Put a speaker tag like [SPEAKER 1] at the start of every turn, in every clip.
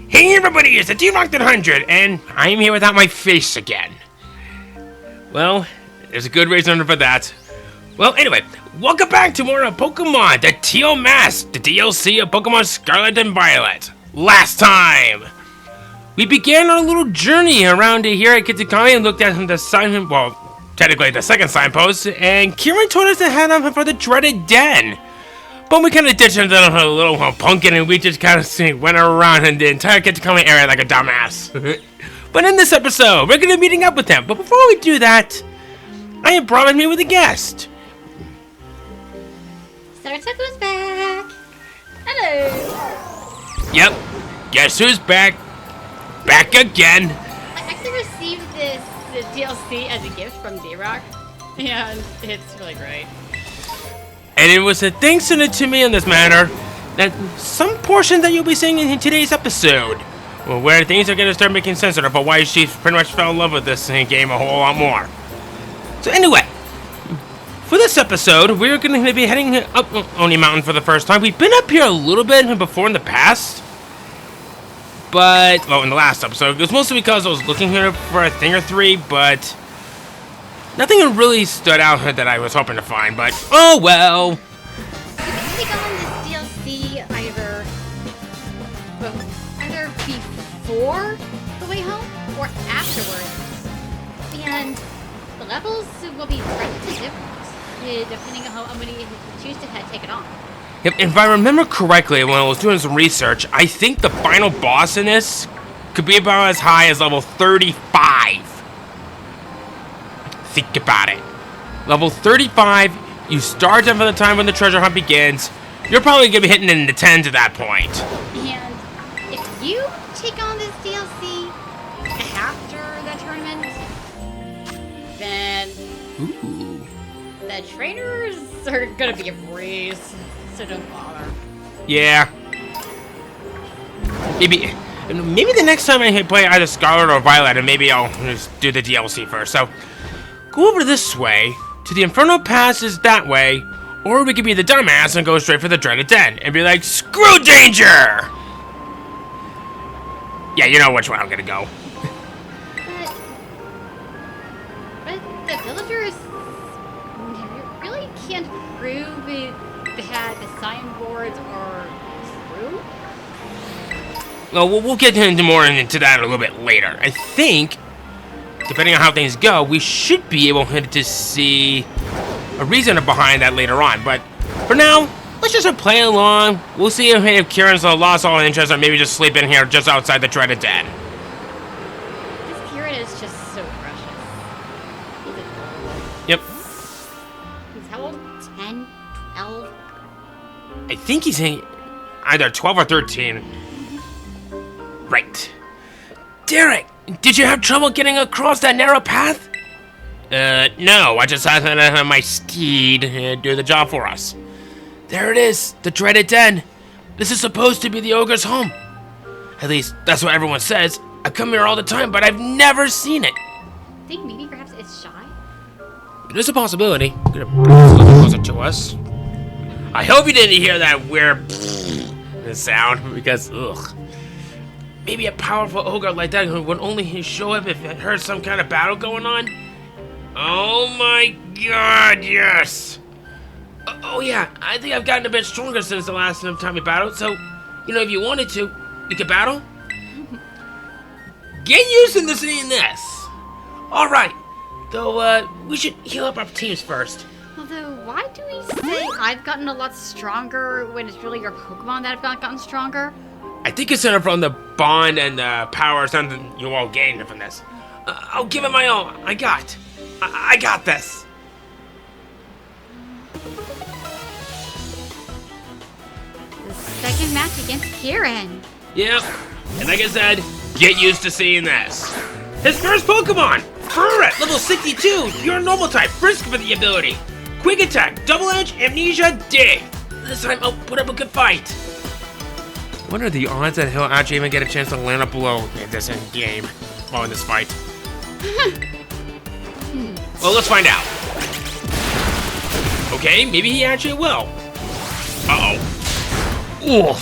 [SPEAKER 1] Hey everybody, it's the Teal 100, and I'm here without my face again. Well, there's a good reason for that. Well, anyway, welcome back to more of Pokemon, the Teal Mask, the DLC of Pokemon Scarlet and Violet. Last time, we began our little journey around here at Kitakami and looked at the sign, well, technically the second signpost, and Kieran told us to head on for the dreaded den. But we kind of ditched into a little pumpkin and we just kind of went around in the entire Kitakami area like a dumbass. But in this episode, we're going to be meeting up with him. But before we do that, I have brought with me with a guest.
[SPEAKER 2] Saratoko's back. Hello.
[SPEAKER 1] Yep, guess who's back? Back again.
[SPEAKER 2] I actually received the DLC as a gift from D-Rock, and it's really great.
[SPEAKER 1] And it was a thanks to me in this matter that some portion that you'll be seeing in today's episode, well, where things are going to start making sense of why she pretty much fell in love with this game a whole lot more. So anyway, for this episode, we're going to be heading up Oni Mountain for the first time. We've been up here a little bit before in the past, but, well, in the last episode, it was mostly because I was looking here for a thing or three, but nothing really stood out that I was hoping to find, but oh well.
[SPEAKER 2] You can take on this DLC either before the way home or afterwards. And the levels will be relatively different, depending on how many you choose to take it on.
[SPEAKER 1] Yep, if I remember correctly, when I was doing some research, I think the final boss in this could be about as high as level 35. Think about it. Level 35, you start them from the time when the treasure hunt begins. You're probably going to be hitting in the 10s at that point.
[SPEAKER 2] And if you take on this DLC after the tournament, then
[SPEAKER 1] Ooh.
[SPEAKER 2] the trainers are going to be a breeze, so don't bother.
[SPEAKER 1] Yeah. Maybe the next time I play either Scarlet or Violet, and maybe I'll just do the DLC first. So go over this way, to the Inferno Pass is that way, or we could be the dumbass and go straight for the dreaded den, and be like, screw danger! Yeah, you know which way I'm gonna go.
[SPEAKER 2] But the villagers really can't prove that the signboards are true?
[SPEAKER 1] Well, we'll get into more into that a little bit later. I think, depending on how things go, we should be able to see a reason behind that later on. But for now, let's just play along. We'll see if Kieran's lost all interest or maybe just sleep in here just outside the dreaded den.
[SPEAKER 2] This Kieran is just so precious. He's adorable.
[SPEAKER 1] Yep.
[SPEAKER 2] He's how old? 10? 12?
[SPEAKER 1] I think he's either 12 or 13. Right. Derek! Did you have trouble getting across that narrow path? No, I just had to have my steed do the job for us. There it is, the dreaded den. This is supposed to be the ogre's home. At least, that's what everyone says. I come here all the time, but I've never seen it.
[SPEAKER 2] I think maybe perhaps it's shy?
[SPEAKER 1] There's a possibility. Gonna bring this a little closer to us. I hope you didn't hear that weird sound, because, ugh. Maybe a powerful ogre like that would only show up if it heard some kind of battle going on. Oh my god, yes! Oh yeah, I think I've gotten a bit stronger since the last time we battled, so, you know, if you wanted to, we could battle. Get used to seeing this! Alright, though, we should heal up our teams first.
[SPEAKER 2] Although, why do we say I've gotten a lot stronger when it's really your Pokemon that have gotten stronger?
[SPEAKER 1] I think it's from the bond and the power or something you all gained from this. I'll give it my all. I got this.
[SPEAKER 2] The second match against Kieran.
[SPEAKER 1] Yep. And like I said, get used to seeing this. His first Pokemon! Furret, level 62. You're a normal type. Frisk for the ability. Quick attack, double edge, amnesia, dig. This time I'll put up a good fight. What are the odds that he'll actually even get a chance to land a blow in this game? Oh, in this fight. Well, let's find out. Okay, maybe he actually will. Uh-oh. Ooh.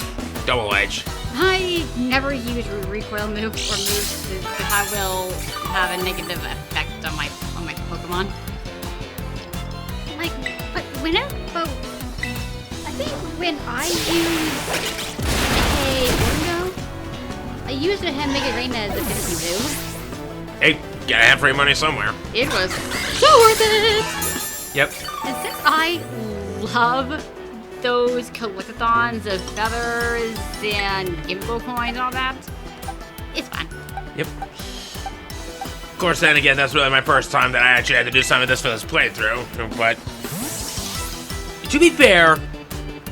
[SPEAKER 1] Double edge.
[SPEAKER 2] I never use recoil moves or moves because I will have a negative effect on my Pokemon. Like, but I think when I used a Mega Rain as a finishing move.
[SPEAKER 1] Hey, gotta have free money somewhere.
[SPEAKER 2] It was so worth it.
[SPEAKER 1] Yep.
[SPEAKER 2] And since I love those collectathons of feathers and gimbal coins and all that, it's fun.
[SPEAKER 1] Yep. Of course, then again, that's really my first time that I actually had to do some of this for this playthrough. But to be fair,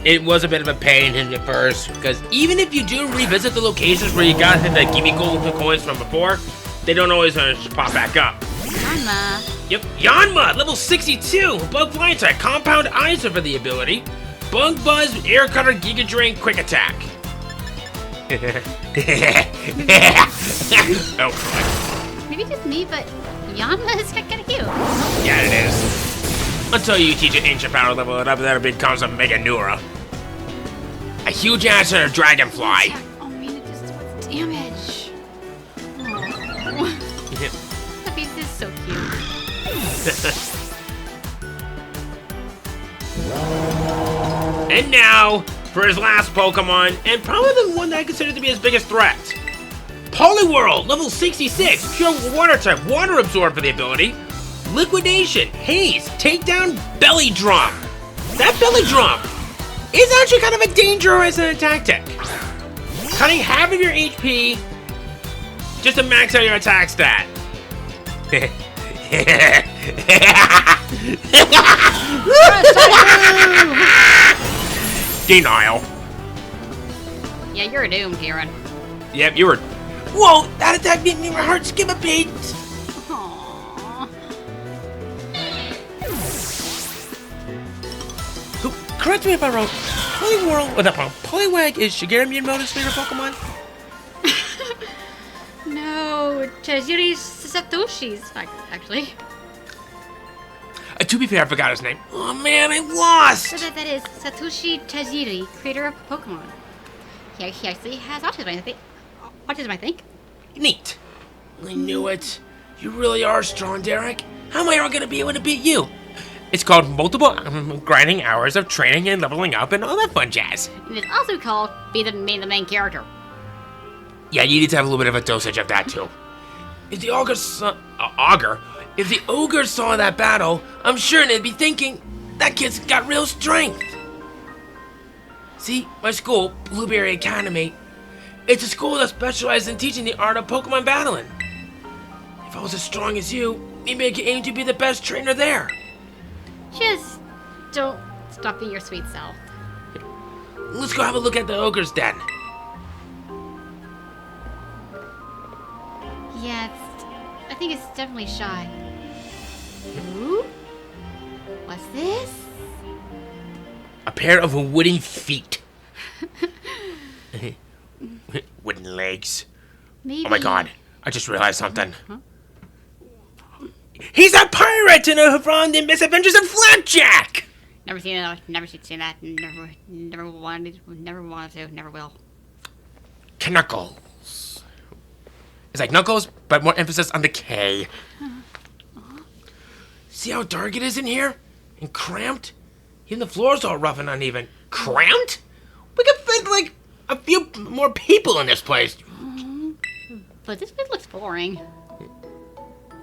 [SPEAKER 1] it was a bit of a pain at first, because even if you do revisit the locations where you got the gimme gold coins from before, they don't always pop back up.
[SPEAKER 2] Yanma.
[SPEAKER 1] Yep, Yanma, level 62, Bug Flying type, Compound Eyes for the ability, Bug Buzz, Air Cutter, Giga Drain, Quick Attack. Oh, crap.
[SPEAKER 2] Maybe just me, but Yanma is kind of cute.
[SPEAKER 1] Yeah, it is. Until you teach an ancient power level it up, then it becomes a Mega Nura. A huge ass and a dragonfly.
[SPEAKER 2] Oh man, it just does damage. Oh. That beast is so cute.
[SPEAKER 1] And now, for his last Pokemon, and probably the one that I consider to be his biggest threat. Poliwhirl, level 66, pure water type, water absorb for the ability. Liquidation, Haze, Takedown, Belly Drum. That Belly Drum is actually kind of a dangerous tactic. Cutting half of your HP just to max out your attack stat. Denial.
[SPEAKER 2] Yeah, you're doomed, Kieran.
[SPEAKER 1] Yep, you were. Whoa, that attack made my heart skip a beat.
[SPEAKER 2] Aww.
[SPEAKER 1] So, correct me if I'm wrong. Poliwhirl, Poliwag is Shigeru Miyamoto's favorite Pokemon?
[SPEAKER 2] No, Chizuri's Satoshi's, actually.
[SPEAKER 1] To be fair, I forgot his name. Oh man, I lost!
[SPEAKER 2] So that is Satoshi Tajiri, creator of Pokemon. He actually has autism, I think.
[SPEAKER 1] Neat. I knew it. You really are strong, Derek. How am I ever gonna be able to beat you? It's called multiple grinding hours of training and leveling up and all that fun jazz.
[SPEAKER 2] And it's also called be the main character.
[SPEAKER 1] Yeah, you need to have a little bit of a dosage of that too. If the ogre saw that battle, I'm sure they'd be thinking, that kid's got real strength. See, my school, Blueberry Academy, it's a school that specializes in teaching the art of Pokemon battling. If I was as strong as you, maybe I could aim to be the best trainer there.
[SPEAKER 2] Just don't stop being your sweet self.
[SPEAKER 1] Let's go have a look at the ogre's den.
[SPEAKER 2] Yeah, I think it's definitely shy. Ooh? What's this?
[SPEAKER 1] A pair of wooden feet. Wooden legs.
[SPEAKER 2] Maybe.
[SPEAKER 1] Oh my god, I just realized something. Huh? He's a pirate in a from the Misadventures of Flapjack!
[SPEAKER 2] Never seen that, never seen that, never wanted to, never will.
[SPEAKER 1] Knuckles. It's like Knuckles, but more emphasis on the K. See how dark it is in here? And cramped? Even the floor's all rough and uneven. Cramped? We could fit like a few more people in this place.
[SPEAKER 2] But this place looks boring.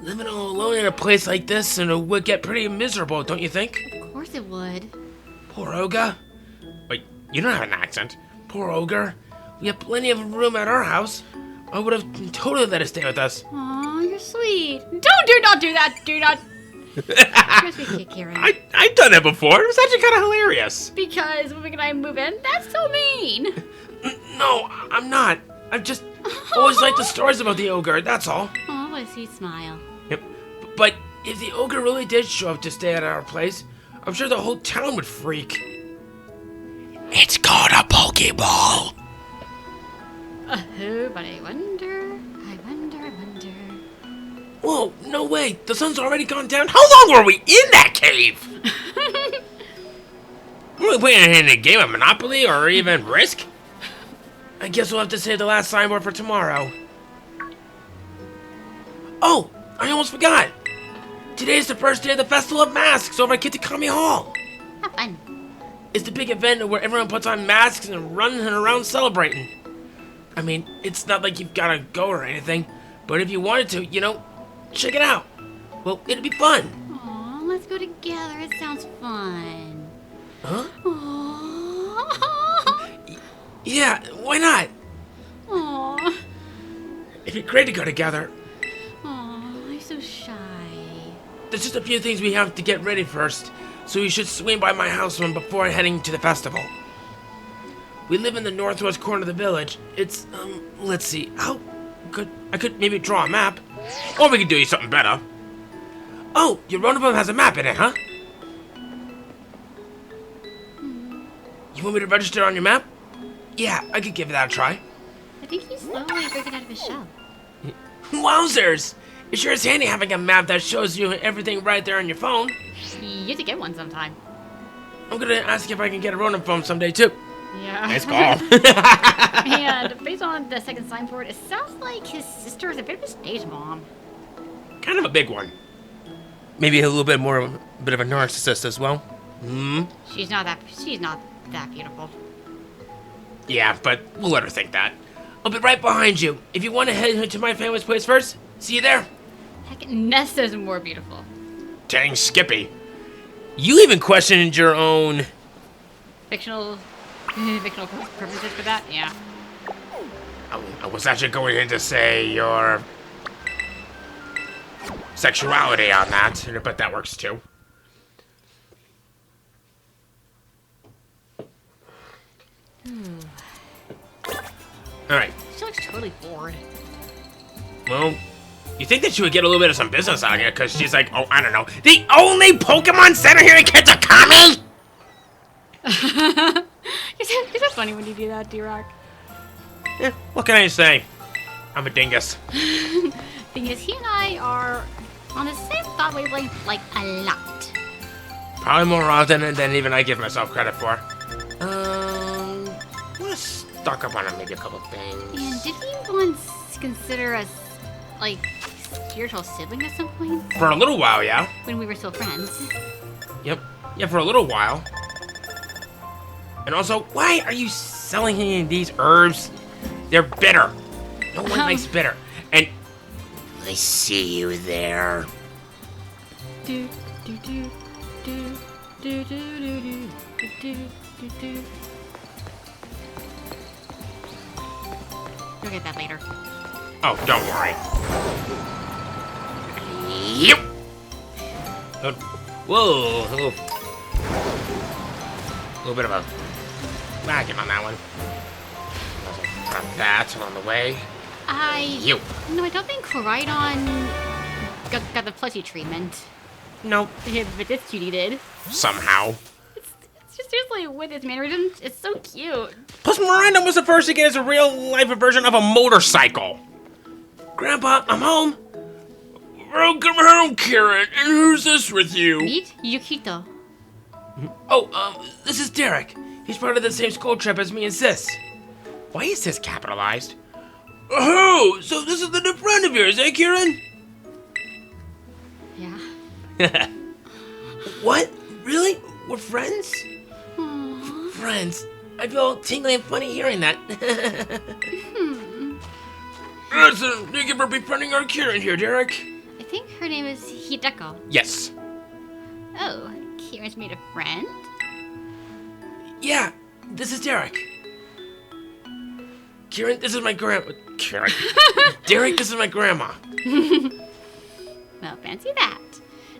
[SPEAKER 1] Living all alone in a place like this and it would get pretty miserable, don't you think?
[SPEAKER 2] Of course it would.
[SPEAKER 1] Poor Ogre. Wait, you don't have an accent. Poor Ogre. We have plenty of room at our house. I would have totally let us stay with us.
[SPEAKER 2] Aw, you're sweet. Do not do that. Do not. Kieran.
[SPEAKER 1] I've done it before. It was actually kind of hilarious.
[SPEAKER 2] Because when I move in, that's so mean.
[SPEAKER 1] No, I'm not. I've just always liked the stories about the ogre, that's all.
[SPEAKER 2] Oh, what a sweet smile.
[SPEAKER 1] Yep. But if the ogre really did show up to stay at our place, I'm sure the whole town would freak. It's called a Pokeball.
[SPEAKER 2] But I wonder.
[SPEAKER 1] Whoa, no way. The sun's already gone down. How long were we in that cave? Were we playing in a game of Monopoly or even Risk? I guess we'll have to save the last signboard for tomorrow. Oh, I almost forgot. Today's the first day of the Festival of Masks over at Kitakami Hall.
[SPEAKER 2] Have fun.
[SPEAKER 1] It's the big event where everyone puts on masks and running around celebrating. I mean, it's not like you've gotta go or anything, but if you wanted to, check it out. Well, it'd be fun.
[SPEAKER 2] Aw, let's go together. It sounds fun.
[SPEAKER 1] Huh?
[SPEAKER 2] Aw.
[SPEAKER 1] Yeah, why not?
[SPEAKER 2] Aw.
[SPEAKER 1] It'd be great to go together.
[SPEAKER 2] Aw, I'm so shy.
[SPEAKER 1] There's just a few things we have to get ready first, so you should swing by my house before heading to the festival. We live in the northwest corner of the village. It's, let's see, I could maybe draw a map. Or we could do something better. Oh, your roundabout has a map in it, huh? You want me to register on your map? Yeah, I could give that a try.
[SPEAKER 2] I think he's slowly breaking out of his shell.
[SPEAKER 1] Wowzers! It sure is handy having a map that shows you everything right there on your phone.
[SPEAKER 2] You should get one sometime.
[SPEAKER 1] I'm gonna ask if I can get a Ronin phone someday, too.
[SPEAKER 2] Yeah.
[SPEAKER 1] Nice call.
[SPEAKER 2] And based on the second signboard, it sounds like his sister is a bit of a stage mom.
[SPEAKER 1] Kind of a big one. Maybe a little bit more of a bit of a narcissist as well.
[SPEAKER 2] She's not that beautiful.
[SPEAKER 1] Yeah, but we'll let her think that. I'll be right behind you. If you want to head to my family's place first, see you there.
[SPEAKER 2] Heck, Nesta's more beautiful.
[SPEAKER 1] Dang, Skippy. You even questioned your own...
[SPEAKER 2] Fictional purposes for that? Yeah.
[SPEAKER 1] I was actually going in to say your... sexuality on that, but that works too. Alright.
[SPEAKER 2] She looks totally bored.
[SPEAKER 1] Well, you think that she would get a little bit of some business out of here, because she's like, oh, I don't know, the only Pokemon Center here in Kitakami?
[SPEAKER 2] You're so funny when you do that, D-Rock.
[SPEAKER 1] What can I say? I'm a dingus.
[SPEAKER 2] Thing is, he and I are on the same thought wavelength, like, a lot.
[SPEAKER 1] Probably more often than even I give myself credit for. We're stuck up on maybe a couple things.
[SPEAKER 2] And did we once consider us, like, spiritual siblings at some point?
[SPEAKER 1] For a little while, yeah.
[SPEAKER 2] When we were still friends.
[SPEAKER 1] Yep. Yeah, for a little while. And also, why are you selling any of these herbs? They're bitter. No one likes bitter. And I see you there.
[SPEAKER 2] Do do do do do do do do do do do. You'll get that later.
[SPEAKER 1] Oh, don't worry. Yep. Whoa, a little bit of a lagging on that one. Got that on the way.
[SPEAKER 2] No, I don't think Koraidon got the plushie treatment.
[SPEAKER 1] Nope.
[SPEAKER 2] Yeah, but this cutie did.
[SPEAKER 1] Somehow.
[SPEAKER 2] It's just seriously with his mannerisms, it's so cute.
[SPEAKER 1] Plus, Miranda was the first to get his real-life version of a motorcycle. Grandpa, I'm home. Welcome home, Kieran. And who's this with you?
[SPEAKER 2] Meet Yukito.
[SPEAKER 1] Oh, this is Derek. He's part of the same school trip as me and Sis. Why is Sis capitalized? Oh, so this is the new friend of yours, eh, Kieran?
[SPEAKER 2] Yeah.
[SPEAKER 1] What? Really? We're friends?
[SPEAKER 2] Aww.
[SPEAKER 1] Friends? I feel tingly and funny hearing that. Listen, thank you for befriending our Kieran here, Derek.
[SPEAKER 2] I think her name is Hideko.
[SPEAKER 1] Yes.
[SPEAKER 2] Oh, Kieran's made a friend?
[SPEAKER 1] Yeah, this is Derek. Kieran, this is my grandma. Kieran. Derek, this is my grandma.
[SPEAKER 2] Well, fancy that.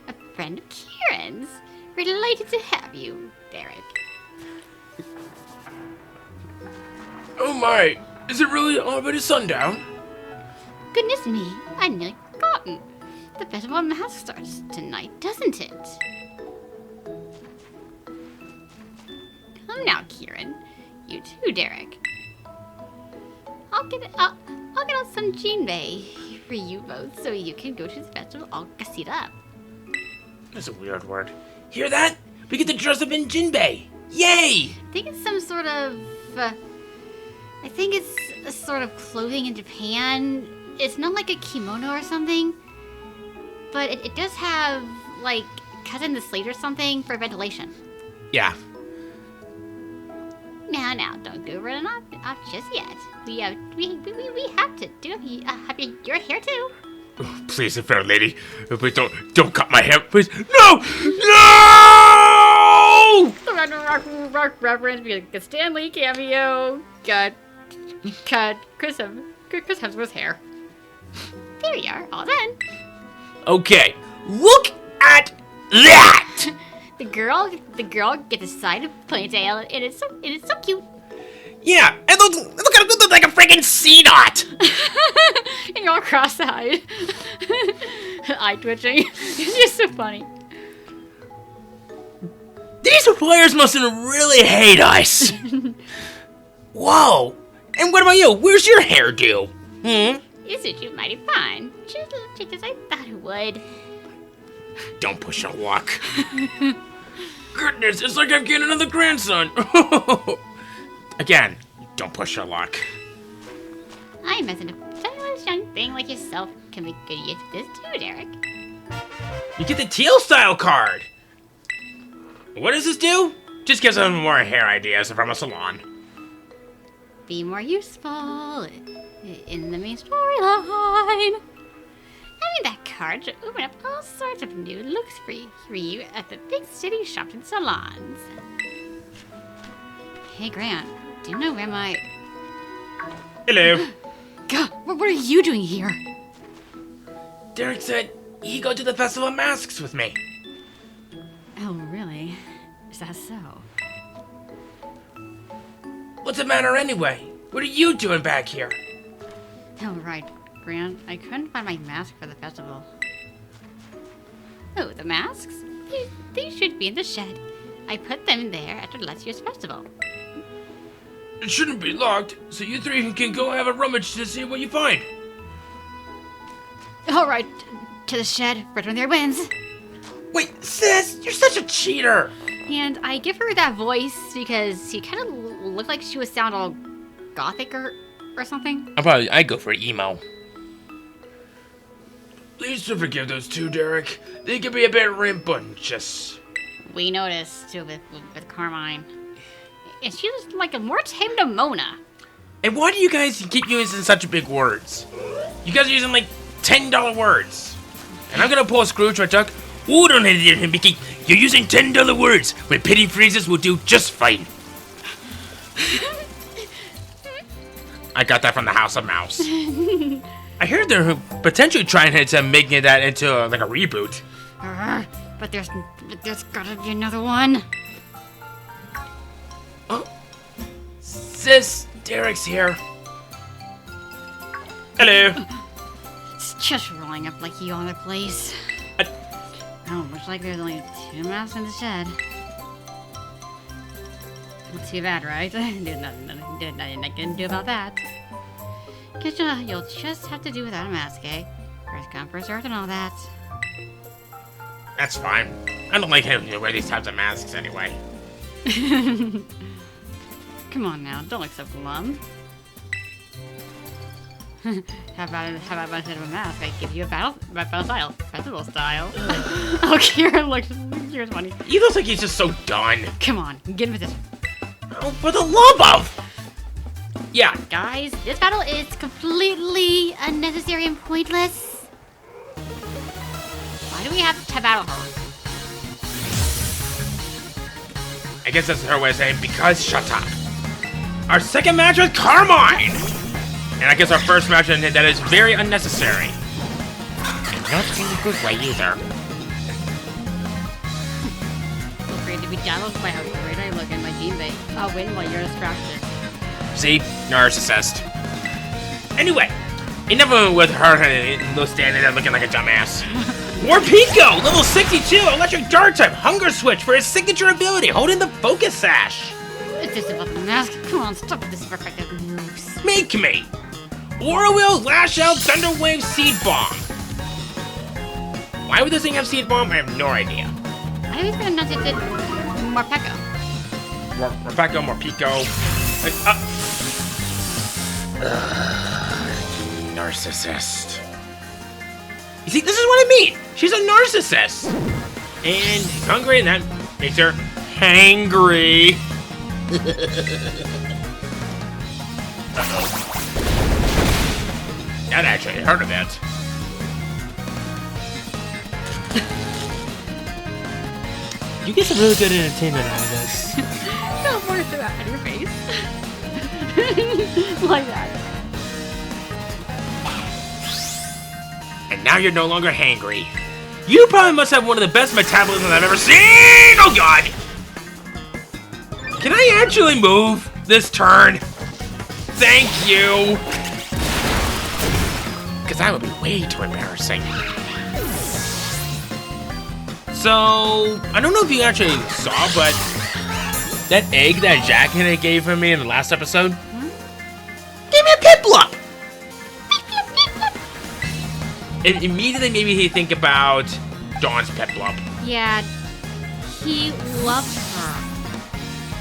[SPEAKER 2] A friend of Kieran's. We're delighted to have you, Derek.
[SPEAKER 1] Oh my, is it really already sundown?
[SPEAKER 2] Goodness me, I'd nearly forgotten. The Festival of Masks starts tonight, doesn't it? Come now, Kieran. You too, Derek. I'll get out some jinbei for you both so you can go to the festival all gassied up.
[SPEAKER 1] That's a weird word. Hear that? We get to dress up in jinbei. Yay!
[SPEAKER 2] I think it's some sort of I think it's a sort of clothing in Japan. It's not like a kimono or something, but it does have, like, cut in the sleeve or something for ventilation.
[SPEAKER 1] Yeah.
[SPEAKER 2] Now, don't go running off just yet. We have to do have your hair too.
[SPEAKER 1] Oh, please, fair lady, please don't cut my hair, please. No!
[SPEAKER 2] Reference, got Stanley cameo, got Chris Hemsworth's hair. There you are, all done.
[SPEAKER 1] Okay, look at that!
[SPEAKER 2] The girl gets a side of ponytail, and it's so cute.
[SPEAKER 1] Yeah, and look at it, look like a freaking sea knot.
[SPEAKER 2] And you're all cross-eyed, eye twitching. It's just so funny.
[SPEAKER 1] These players must really hate us. Whoa, and what about you? Where's your hairdo?
[SPEAKER 2] You suit you mighty fine, just as I thought it would.
[SPEAKER 1] Don't push your luck. Goodness, it's like I'm getting another grandson. Again, don't push your luck.
[SPEAKER 2] I imagine a stylish young thing like yourself can be good use of this too, Derek.
[SPEAKER 1] You get the Teal style card. What does this do? Just gives them more hair ideas from a salon.
[SPEAKER 2] Be more useful in the main storyline. Having that card should open up all sorts of new looks for you at the big city shopping salons. Hey, Grant, do you know where my...
[SPEAKER 1] Hello.
[SPEAKER 2] God, what are you doing here?
[SPEAKER 1] Derek said he'd go to the Festival of Masks with me.
[SPEAKER 2] Oh, really? Is that so?
[SPEAKER 1] What's the matter anyway? What are you doing back here?
[SPEAKER 2] Oh, right, Grant. I couldn't find my mask for the festival. Oh, the masks? They should be in the shed. I put them there after last year's festival.
[SPEAKER 1] It shouldn't be locked, so you three can go have a rummage to see what you find.
[SPEAKER 2] All right, to the shed. First one there wins.
[SPEAKER 1] Wait, sis, you're such a cheater.
[SPEAKER 2] And I give her that voice because she kind of looked like she would sound all gothic or something.
[SPEAKER 1] I'd go for emo. Please do forgive those two, Derek. They can be a bit rambunctious.
[SPEAKER 2] We noticed too with Carmine. And she was like a more tame than Mona.
[SPEAKER 1] And why do you guys keep using such big words? You guys are using like $10 words. And I'm gonna pull a Scrooge McDuck. Hold on, Mickey. You're using $10 words when pity phrases will do just fine. I got that from the House of Mouse. I heard they're potentially trying to make that into like a reboot.
[SPEAKER 2] But there's gotta be another one.
[SPEAKER 1] Oh, sis, Derek's here. Hello.
[SPEAKER 2] It's just rolling up like you on the place. Oh, looks like there's only 2 masks in the shed. Not too bad, right? There's nothing I can do about that. Guess you'll just have to do without a mask, eh? First come, first served and all that.
[SPEAKER 1] That's fine. I don't like having to wear these types of masks anyway.
[SPEAKER 2] Come on now, don't look so glum. How about instead of a mask, I give you a battle style, festival style. Oh, Kieran's funny.
[SPEAKER 1] He looks like he's just so done.
[SPEAKER 2] Come on, get with this.
[SPEAKER 1] Oh, for the love of! Yeah.
[SPEAKER 2] Guys, this battle is completely unnecessary and pointless. Why do we have to battle her?
[SPEAKER 1] I guess that's her way of saying, because shut up. Our second match with Carmine! And I guess our first match that is very unnecessary. And not in a good way either.
[SPEAKER 2] Feel free to be jealous by how great I look in my teammate. I'll win while you're distracted.
[SPEAKER 1] See? Narcissist. Anyway, enough with her standing there looking like a dumbass. More Pico! Level 62! Electric Dart type! Hunger Switch for his signature ability! Holding the Focus Sash!
[SPEAKER 2] It's just about the mask. Come on, stop with this perfected moves.
[SPEAKER 1] Make me! Aura Wheel, Lash Out, Thunder Wave, Seed Bomb. Why would this thing have Seed Bomb? I have no idea.
[SPEAKER 2] I was gonna announce it did more Pekka.
[SPEAKER 1] More Pekka, more Pico. Narcissist. You see, this is what I mean. She's a narcissist. And she's hungry, and that makes her hangry. Uh-oh. That actually hurt a bit. You get some really good entertainment out of this.
[SPEAKER 2] No more throw out your face. Like that.
[SPEAKER 1] And now you're no longer hangry. You probably must have one of the best metabolisms I've ever seen! Oh god! Can I actually move this turn? Thank you! Because that would be way too embarrassing. So, I don't know if you actually saw, but that egg that Jack gave me in the last episode gave me a Piplup! It immediately made me think about Dawn's Piplup.
[SPEAKER 2] Yeah, he loved her.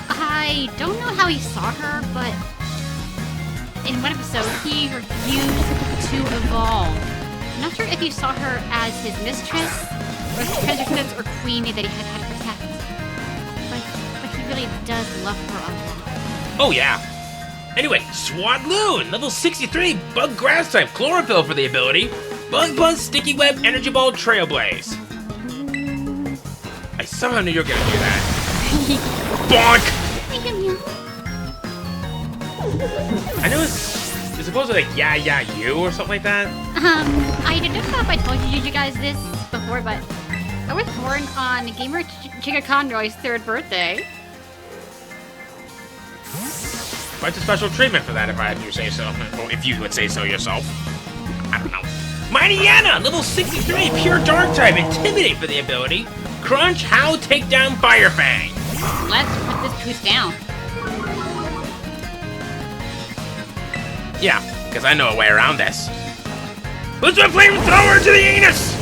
[SPEAKER 2] I don't know how he saw her, but in one episode, he refused to evolve. I'm not sure if he saw her as his mistress, or his treasure princess, or queen that he had to protect. But he really does love her a lot.
[SPEAKER 1] Oh yeah. Anyway, Swadloon, level 63, Bug Grass type, Chlorophyll for the ability, Bug Buzz, Sticky Web, Energy Ball, Trailblaze. I somehow knew you were gonna do that. Bonk! I know it's supposed to be like yeah you or something like that.
[SPEAKER 2] I don't know if I told you guys this before, but I was born on Gamer Chica Conroy's 3rd birthday.
[SPEAKER 1] What's a special treatment for that if you say so? Or if you would say so yourself. I don't know. Mighty Yana, level 63, Pure Dark type, Intimidate for the ability. Crunch, Howl, Take Down, Firefang.
[SPEAKER 2] Let's put this goose down.
[SPEAKER 1] Yeah, because I know a way around this. Let's put a flamethrower to the anus!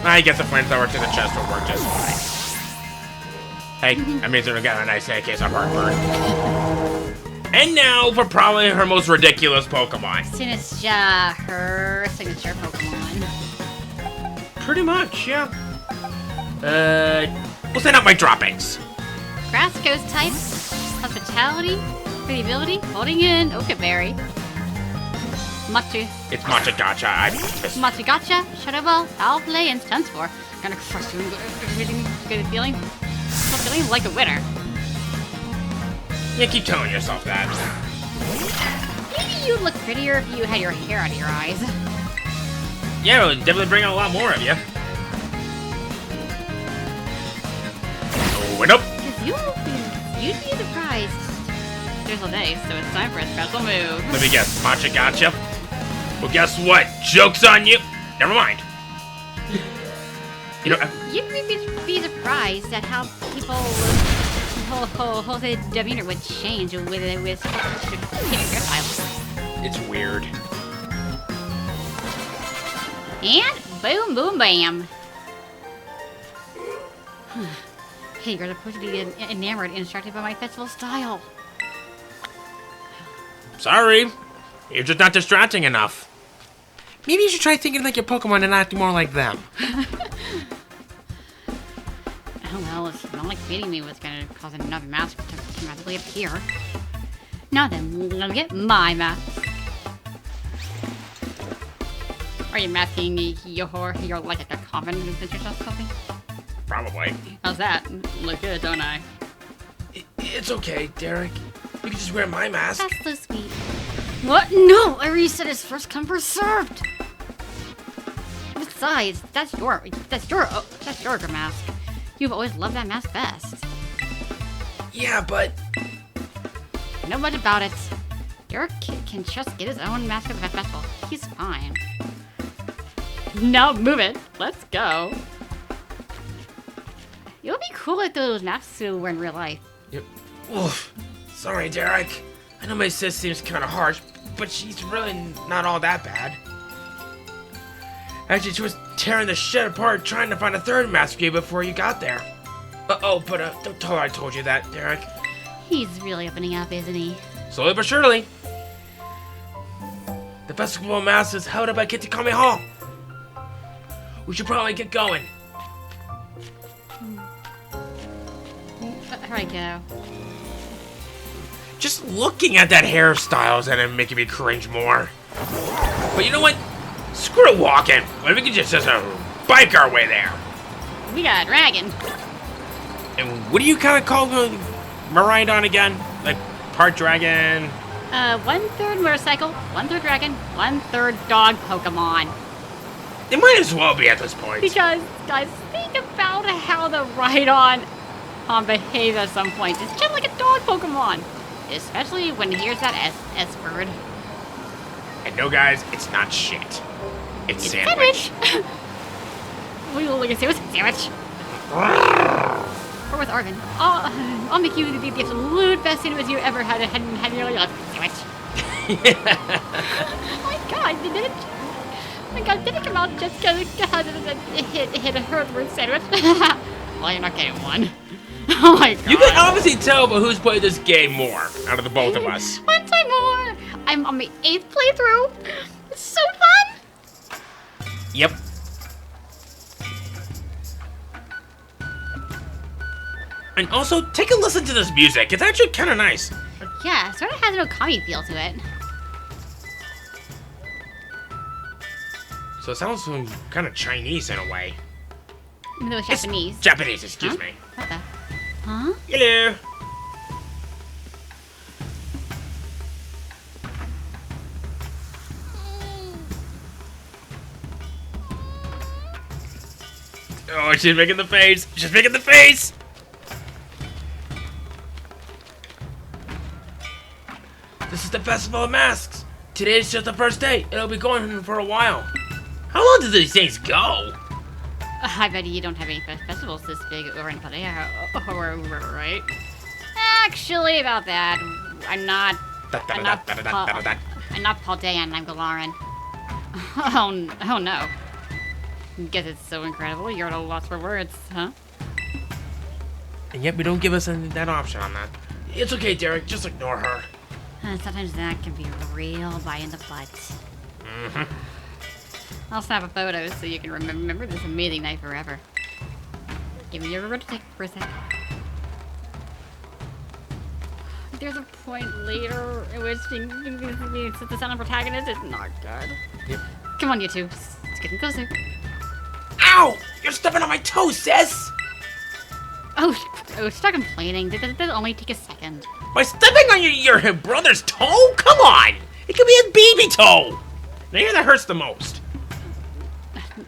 [SPEAKER 1] I guess the flamethrower to the chest will work just fine. Hey, I mean, it'll get a nice case of heartburn. And now for probably her most ridiculous Pokemon.
[SPEAKER 2] Her signature Pokemon.
[SPEAKER 1] Pretty much, yeah. We'll send out my droppings.
[SPEAKER 2] Grass Ghost type, Hospitality, for the ability, holding in Okaberry.
[SPEAKER 1] It's Matcha Gotcha.
[SPEAKER 2] Matcha Gotcha, Shadow Ball, Foul Play, and Stun Spore. Kind of crush you. Good feeling. Still feeling like a winner.
[SPEAKER 1] Yeah, keep telling yourself that.
[SPEAKER 2] Maybe you'd look prettier if you had your hair out of your eyes.
[SPEAKER 1] Yeah, it would definitely bring out a lot more of you. Oh, and up.
[SPEAKER 2] You'd be surprised. There's all day, so it's time for a special move.
[SPEAKER 1] Let me guess, Matcha Gotcha? Well, guess what? Joke's on you. Never mind. You know,
[SPEAKER 2] You'd be surprised at how people's whole demeanor would change with hairstyles.
[SPEAKER 1] it's weird.
[SPEAKER 2] And boom, boom, bam. Hey, you're supposed to be enamored and instructed by my festival style.
[SPEAKER 1] Sorry. You're just not distracting enough. Maybe you should try thinking like your Pokemon and acting more like them.
[SPEAKER 2] Oh well, it's not like beating me was gonna cause another mask to magically appear. Now then, let me get my mask. Are you masking your like a confident adventure or something?
[SPEAKER 1] Probably.
[SPEAKER 2] How's that? Look good, don't I?
[SPEAKER 1] It's okay, Derek. You can just wear my mask.
[SPEAKER 2] That's so sweet. What? No! I already said it's first come, first served! Besides, that's your mask. You've always loved that mask best.
[SPEAKER 1] Yeah, but...
[SPEAKER 2] No much about it. Derek can just get his own mask at the festival. He's fine. Now move it. Let's go. It would be cool if those masks were in real life.
[SPEAKER 1] Yep. Oof. Sorry, Derek. I know my sis seems kind of harsh, but she's really not all that bad. Actually, she was tearing the shit apart trying to find a third mask for you before you got there. Uh-oh, but don't tell her I told you that, Derek.
[SPEAKER 2] He's really opening up, isn't he?
[SPEAKER 1] Slowly but surely. The Festival of Masks is held up at Kitakami Hall. We should probably get going.
[SPEAKER 2] Here I go.
[SPEAKER 1] Just looking at that hairstyle is making me cringe more. But you know what? Screw walking. What if we could just bike our way there?
[SPEAKER 2] We got a dragon.
[SPEAKER 1] And what do you kind of call Miraidon again? Like part dragon?
[SPEAKER 2] 1/3 motorcycle, 1/3 dragon, 1/3 dog Pokemon.
[SPEAKER 1] It might as well be at this point.
[SPEAKER 2] Because, guys, think about how the Rhydon behaves at some point. It's just like a dog Pokemon. Especially when he hears that S word.
[SPEAKER 1] And no, guys, it's not shit. It's sandwich.
[SPEAKER 2] We will look at sandwich. Or with Arvin. I'll make you the absolute best sandwich you ever had in your life. Sandwich. Oh my god, did it? Oh my god, did it come out just because it hit a hurt word sandwich? Well, you're not getting one. Oh my god.
[SPEAKER 1] You can obviously tell by who's played this game more out of the both of us.
[SPEAKER 2] One time more. I'm on my 8th playthrough. It's so fun.
[SPEAKER 1] Yep. And also, take a listen to this music. It's actually kind of nice.
[SPEAKER 2] Yeah, it sort of has an Okami feel to it.
[SPEAKER 1] So it sounds kind of Chinese in a way.
[SPEAKER 2] Even though it's Japanese.
[SPEAKER 1] Japanese, excuse me.
[SPEAKER 2] What the? Huh?
[SPEAKER 1] Hello. Oh, she's making the face. She's making the face. This is the Festival of Masks. Today's just the first day. It'll be going for a while. How long do these things go?
[SPEAKER 2] I bet you don't have any festivals this big over in Paldea, right? Actually, about that, I'm not Paldean, I'm Galaran. Oh no. Guess it's so incredible, you're at a loss for words, huh?
[SPEAKER 1] And yet we don't give us that option on that. It's okay, Derek, just ignore her.
[SPEAKER 2] Sometimes that can be real by in the butt.
[SPEAKER 1] Mm-hmm.
[SPEAKER 2] I'll snap a photo so you can remember this amazing night forever. Give me your rubber to take for a sec. There's a point later in which the silent protagonist is not good.
[SPEAKER 1] Yep.
[SPEAKER 2] Come on, you two. It's getting closer.
[SPEAKER 1] Ow! You're stepping on my toes, sis!
[SPEAKER 2] Oh, stop complaining. That'll only take a second.
[SPEAKER 1] By stepping on your brother's toe? Come on! It could be a baby toe! Now here that hurts the most.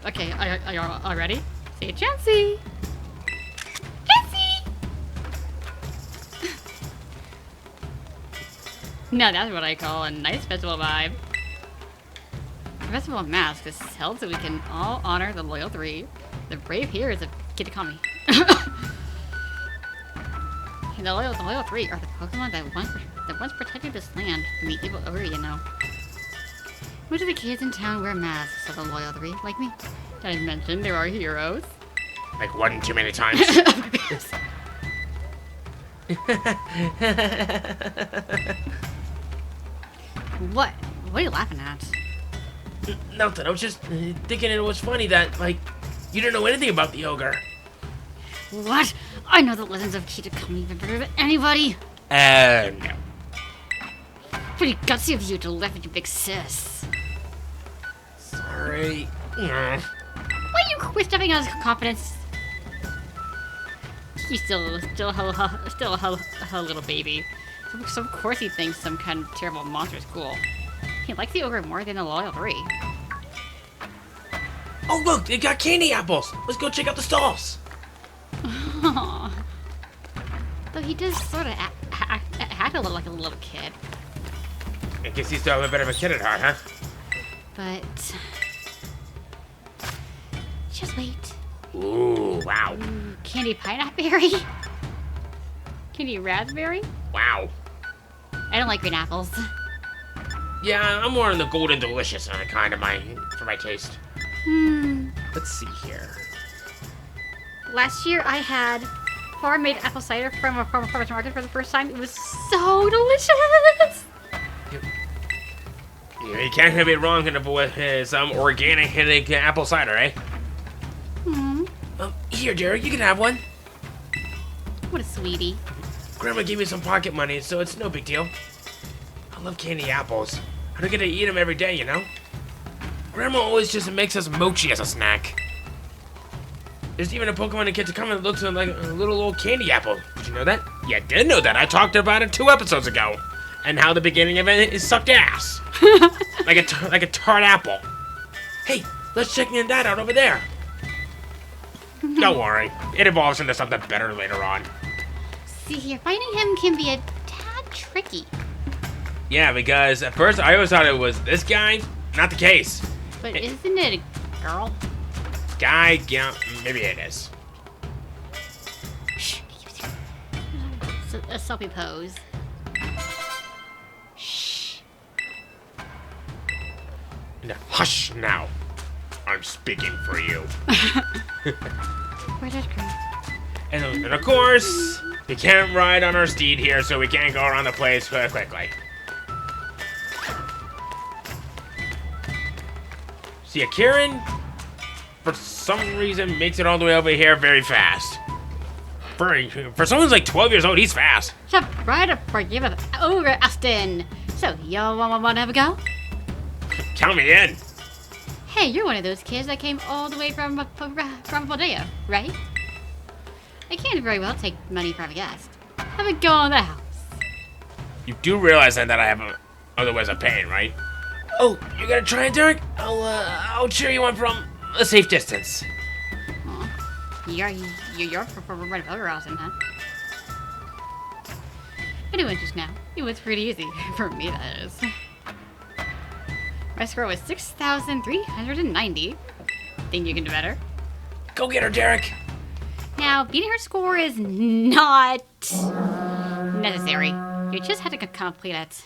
[SPEAKER 2] Okay, are you all ready? Say Chansey! Chansey! Now that's what I call a nice festival vibe. The Festival of Masks is held so we can all honor the loyal 3, the brave heroes of Kitakami. The loyal 3 are the Pokemon that once protected this land from the evil ogre, you know. Most of the kids in town wear masks of the loyal 3, like me. Did I mention there are heroes?
[SPEAKER 1] Like one too many times.
[SPEAKER 2] What? What are you laughing at?
[SPEAKER 1] Nothing. I was just thinking it was funny that, like, you didn't know anything about the ogre.
[SPEAKER 2] What? I know the legends of Kitakami better than anybody.
[SPEAKER 1] No.
[SPEAKER 2] Pretty gutsy of you to laugh at you big sis.
[SPEAKER 1] Sorry.
[SPEAKER 2] Why are you quit-stepping on his confidence? He's still a little baby. So of course he thinks some kind of terrible monster is cool. He likes the ogre more than the loyal 3.
[SPEAKER 1] Oh look, they got candy apples. Let's go check out the stalls.
[SPEAKER 2] Aww. Though he does sort of act a little like a little kid.
[SPEAKER 1] I guess he's still a bit of a kid at heart, huh?
[SPEAKER 2] But just wait.
[SPEAKER 1] Ooh, wow.
[SPEAKER 2] Candy pineapple berry? Candy raspberry?
[SPEAKER 1] Wow.
[SPEAKER 2] I don't like green apples.
[SPEAKER 1] Yeah, I'm more in the golden delicious kind of for my taste. Let's see here.
[SPEAKER 2] Last year I had farm-made apple cider from a farmer's market for the first time. It was so delicious!
[SPEAKER 1] You can't have it wrong with some organic apple cider, eh?
[SPEAKER 2] Hmm.
[SPEAKER 1] Here, Derek, you can have one.
[SPEAKER 2] What a sweetie.
[SPEAKER 1] Grandma gave me some pocket money, so it's no big deal. I love candy apples. I don't get to eat them every day, you know? Grandma always just makes us mochi as a snack. There's even a Pokemon kit to come and looks like a little old candy apple. Did you know that? Yeah, I did know that. I talked about it 2 episodes ago. And how the beginning of it is sucked ass. like a tart apple. Hey, let's check that out over there. Don't worry. It evolves into something better later on.
[SPEAKER 2] See here, finding him can be a tad tricky.
[SPEAKER 1] Yeah, because at first I always thought it was this guy. Not the case.
[SPEAKER 2] But isn't it a girl?
[SPEAKER 1] Guy, yeah, maybe it is.
[SPEAKER 2] Shh. A soapy pose. Shh.
[SPEAKER 1] No, hush now. I'm speaking for you.
[SPEAKER 2] Where did it go?
[SPEAKER 1] And of course, we can't ride on our steed here, so we can't go around the place quickly. See, Kieran, for some reason, makes it all the way over here very fast. For someone who's like 12 years old, he's fast.
[SPEAKER 2] Jump right up for you, Ogre Austin. So, y'all want to have a go?
[SPEAKER 1] Count me in.
[SPEAKER 2] Hey, you're one of those kids that came all the way from Bodea, right? I can't very well take money from a guest. Have a go in the house.
[SPEAKER 1] You do realize then that I have otherwise a pain, right? Oh, you gonna try it, Derek? I'll cheer you on from a safe distance.
[SPEAKER 2] Aw. You're from Ogre Austin, huh? I knew it just now. It was pretty easy. For me, that is. My score was 6,390. Think you can do better?
[SPEAKER 1] Go get her, Derek.
[SPEAKER 2] Now, beating her score is not necessary. You just had to complete it.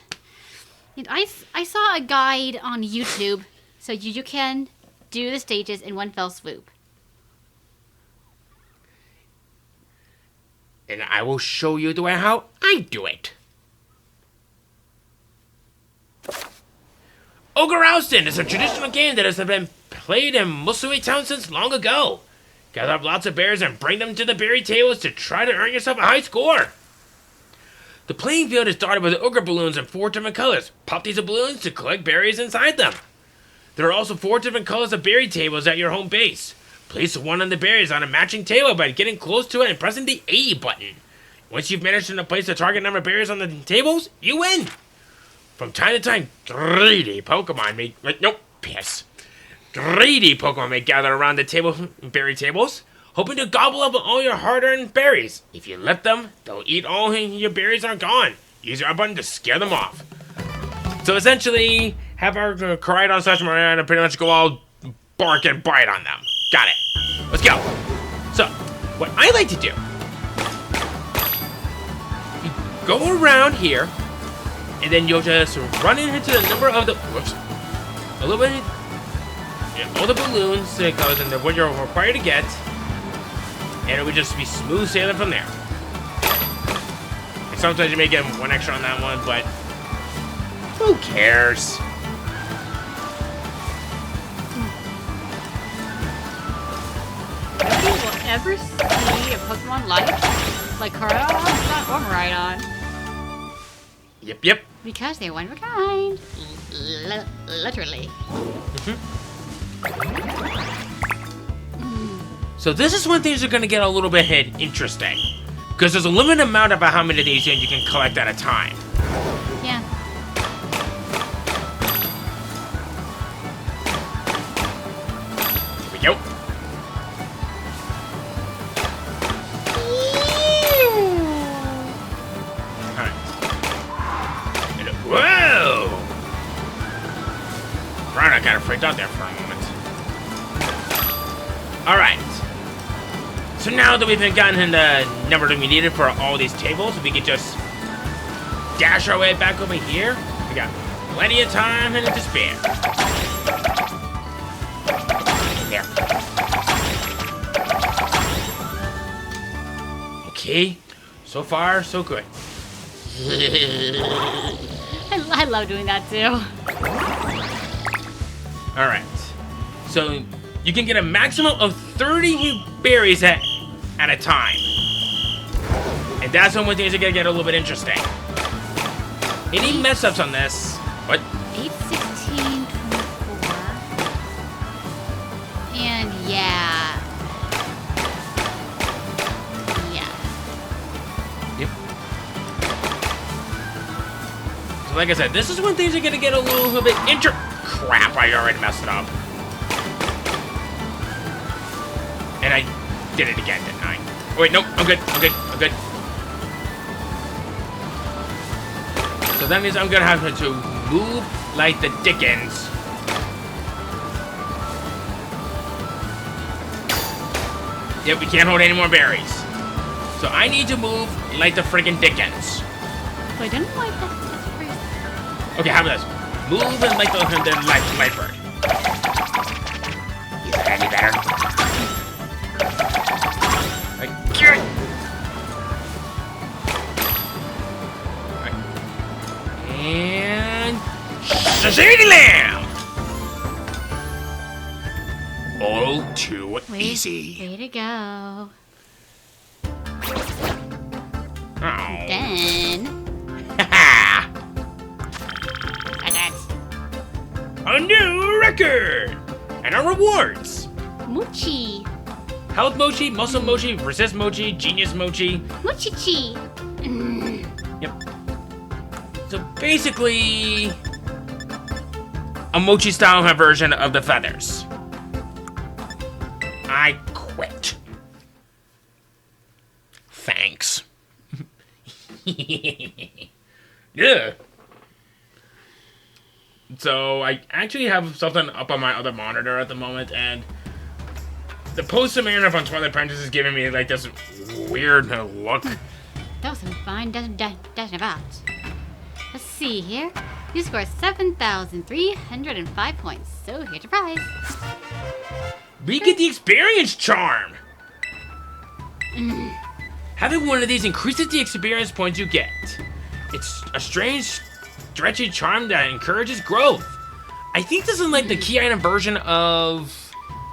[SPEAKER 2] And I saw a guide on YouTube, so you can do the stages in one fell swoop.
[SPEAKER 1] And I will show you the way how I do it. Ogre Austin is a traditional game that has been played in Musui Town since long ago. Gather up lots of berries and bring them to the berry tables to try to earn yourself a high score. The playing field is dotted with ogre balloons in 4 different colors. Pop these balloons to collect berries inside them. There are also 4 different colors of berry tables at your home base. Place one of the berries on a matching table by getting close to it and pressing the A button. Once you've managed to place the target number of berries on the tables, you win. From time to time, greedy Pokemon may... Nope, piss. Greedy Pokemon may gather around the berry tables, hoping to gobble up all your hard-earned berries. If you let them, they'll eat all your berries are gone. Use your up button to scare them off. So essentially, have our Koraidon / Mariana pretty much go all bark and bite on them. Got it. Let's go. So, what I like to do, you go around here, and then you'll just run into the number of the, a little bit, all the balloons that goes into what you're required to get, and it would just be smooth sailing from there. And sometimes you may get 1 extra on that one, but who cares?
[SPEAKER 2] Nobody will ever see a Pokemon like Koraidon or Miraidon.
[SPEAKER 1] Yep.
[SPEAKER 2] Because they're one of a kind. Literally.
[SPEAKER 1] So this is when things are going to get a little bit interesting. Because there's a limited amount of how many of these you can collect at a time.
[SPEAKER 2] Yeah.
[SPEAKER 1] Here we go. Whoa! Rhino kind of freaked out there for a moment. Alright. So now that we've gotten the number that we needed for all these tables, we can just dash our way back over here. We got plenty of time and to spare. There. Okay. So far, so good.
[SPEAKER 2] I love doing that too.
[SPEAKER 1] Alright. So, you can get a maximum of 30 berries at a time. And that's when things are gonna get a little bit interesting. Any mess ups on this? What?
[SPEAKER 2] 8, 16, 24. And yeah.
[SPEAKER 1] Yep. So like I said, this is when things are gonna get a little bit crap, I already messed it up. And I did it again, didn't I? Oh wait, nope, I'm good. So that means I'm gonna have to move like the dickens. Yep, we can't hold any more berries. So I need to move like the friggin' dickens.
[SPEAKER 2] So I don't know why that's crazy.
[SPEAKER 1] Okay, how about this? Move and like the light bird. Is that any better? And Shazady Lamb! All too easy.
[SPEAKER 2] Way to go.
[SPEAKER 1] Oh.
[SPEAKER 2] Then.
[SPEAKER 1] Haha!
[SPEAKER 2] That's
[SPEAKER 1] A new record! And our rewards!
[SPEAKER 2] Mochi.
[SPEAKER 1] Health Mochi, Muscle Mochi, Resist Mochi, Genius Mochi.
[SPEAKER 2] Mochi-chi.
[SPEAKER 1] Yep. So basically, a Mochi style version of the feathers. I quit. Thanks. Yeah. So I actually have something up on my other monitor at the moment, and the poster narrative on Twilight Princess is giving me like this weird look.
[SPEAKER 2] That was some fine doesn't about. Let's see here. You scored 7,305 points. So here's your prize.
[SPEAKER 1] We get the experience charm. Having one of these increases the experience points you get. It's a strange, stretchy charm that encourages growth. I think this is like the key item version of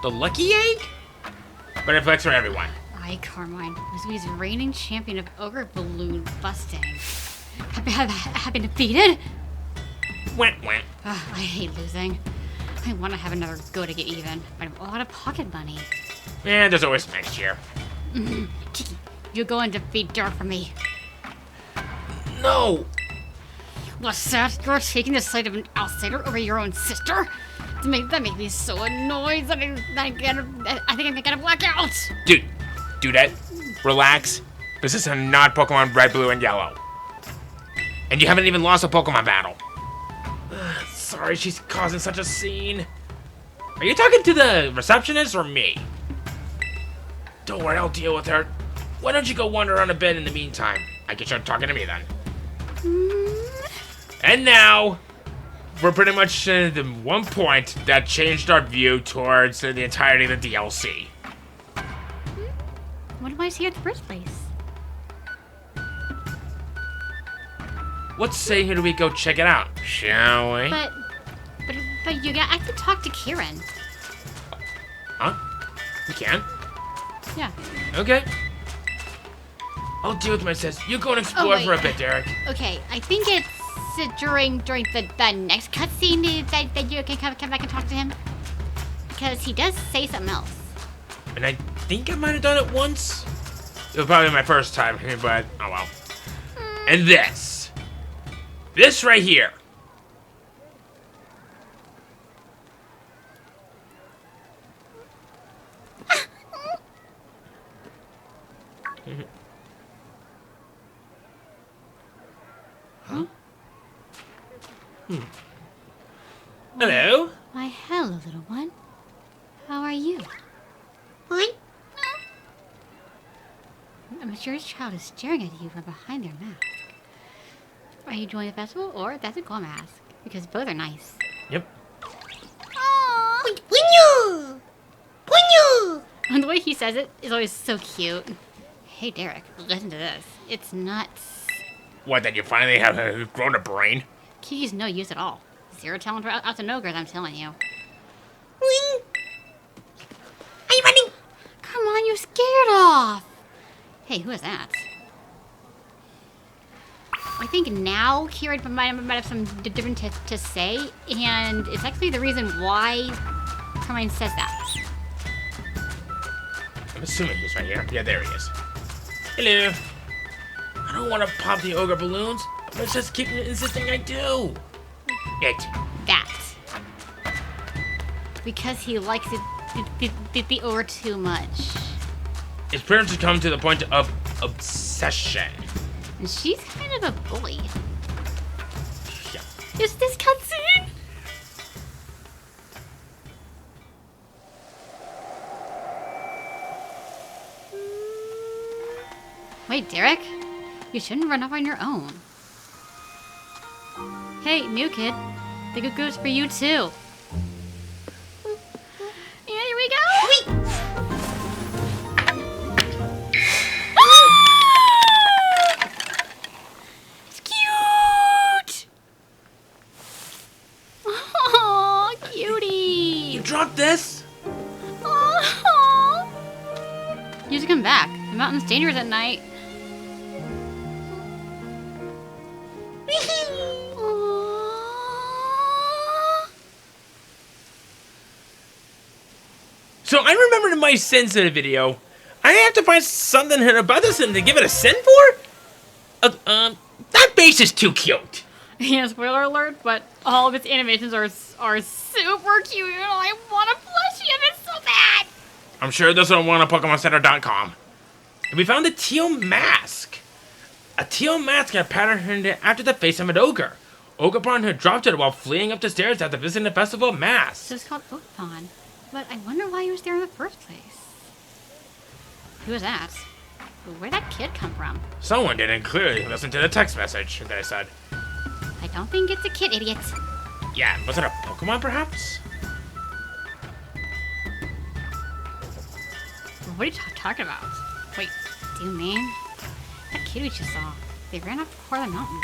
[SPEAKER 1] the Lucky Egg, but it flex for everyone.
[SPEAKER 2] I, Carmine, was Wee's reigning champion of Ogre balloon busting. Have been defeated?
[SPEAKER 1] Wah.
[SPEAKER 2] Ugh, I hate losing. I want to have another go to get even, but I'm all out of pocket money.
[SPEAKER 1] Yeah, there's always next year.
[SPEAKER 2] Kiki, you go and defeat Dark for me.
[SPEAKER 1] No.
[SPEAKER 2] What's that? You're taking the side of an outsider over your own sister? That made me so annoyed that I think I'm gonna black out.
[SPEAKER 1] Dude, that. Relax. This is not Pokemon Red, Blue, and Yellow. And you haven't even lost a Pokemon battle. Sorry she's causing such a scene. Are you talking to the receptionist or me? Don't worry, I'll deal with her. Why don't you go wander on a bed in the meantime? I can start talking to me then. And now, we're pretty much at the one point that changed our view towards the entirety of the DLC.
[SPEAKER 2] What do I see at the first place?
[SPEAKER 1] Let's say here do we go check it out, shall we?
[SPEAKER 2] But you got. I have to talk to Kieran.
[SPEAKER 1] Huh? You can?
[SPEAKER 2] Yeah.
[SPEAKER 1] Okay. I'll deal with my sis. You go and explore for a bit, Derek.
[SPEAKER 2] Okay, I think it's during the next cutscene that you can come back and talk to him, because he does say something else.
[SPEAKER 1] And I think I might have done it once. It was probably my first time, but oh well. And this right here.
[SPEAKER 2] Huh?
[SPEAKER 1] Hello.
[SPEAKER 2] Why, hello, little one. How are you?
[SPEAKER 3] What?
[SPEAKER 2] A mature child is staring at you from behind their mask. Are you joining the festival, or that's a glow mask? Because both are nice.
[SPEAKER 1] Yep.
[SPEAKER 2] Aww.
[SPEAKER 3] Punyo! Punyo!
[SPEAKER 2] And the way he says it is always so cute. Hey, Derek, listen to this. It's nuts.
[SPEAKER 1] What, that you finally have grown a brain?
[SPEAKER 2] Kiki's no use at all. Zero talent out to Ogres, I'm telling you. you scared off? Hey, who is that? I think now Kieran might have some different to say, and it's actually the reason why Hermione says that.
[SPEAKER 1] I'm assuming he's right here. Yeah, there he is. Hello. I don't want to pop the ogre balloons. But just keep insisting I do. It.
[SPEAKER 2] That. Because he likes the ogre too much.
[SPEAKER 1] His parents have come to the point of obsession.
[SPEAKER 2] And she's kind of a bully.
[SPEAKER 1] Yeah.
[SPEAKER 2] Is this cutscene? Wait, Derek? You shouldn't run off on your own. Hey, new kid. The good goes for you too. Yeah, here we go.
[SPEAKER 3] Wait.
[SPEAKER 2] It's cute. Oh, cutie.
[SPEAKER 1] You dropped this?
[SPEAKER 2] Oh. You should come back. The mountain's dangerous at night.
[SPEAKER 1] So I remembered in my sensitive video, I have to find something about this and to give it a sin for? That face is too cute.
[SPEAKER 2] Yeah, spoiler alert, but all of its animations are super cute and I want a plushie of it so bad.
[SPEAKER 1] I'm sure this will want on PokemonCenter.com. And we found the Teal mask. A teal mask had patterned after the face of an ogre. Ogreborn had dropped it while fleeing up the stairs after visiting the Festival of Masks.
[SPEAKER 2] So it's called Ogreborn. But I wonder why he was there in the first place. Who was that? Where'd that kid come from?
[SPEAKER 1] Someone didn't clearly listen to the text message that I said.
[SPEAKER 2] I don't think it's a kid, idiot.
[SPEAKER 1] Yeah, was it a Pokemon perhaps?
[SPEAKER 2] What are you talking about? Wait, do you mean? That kid we just saw. They ran off the part of the mountain.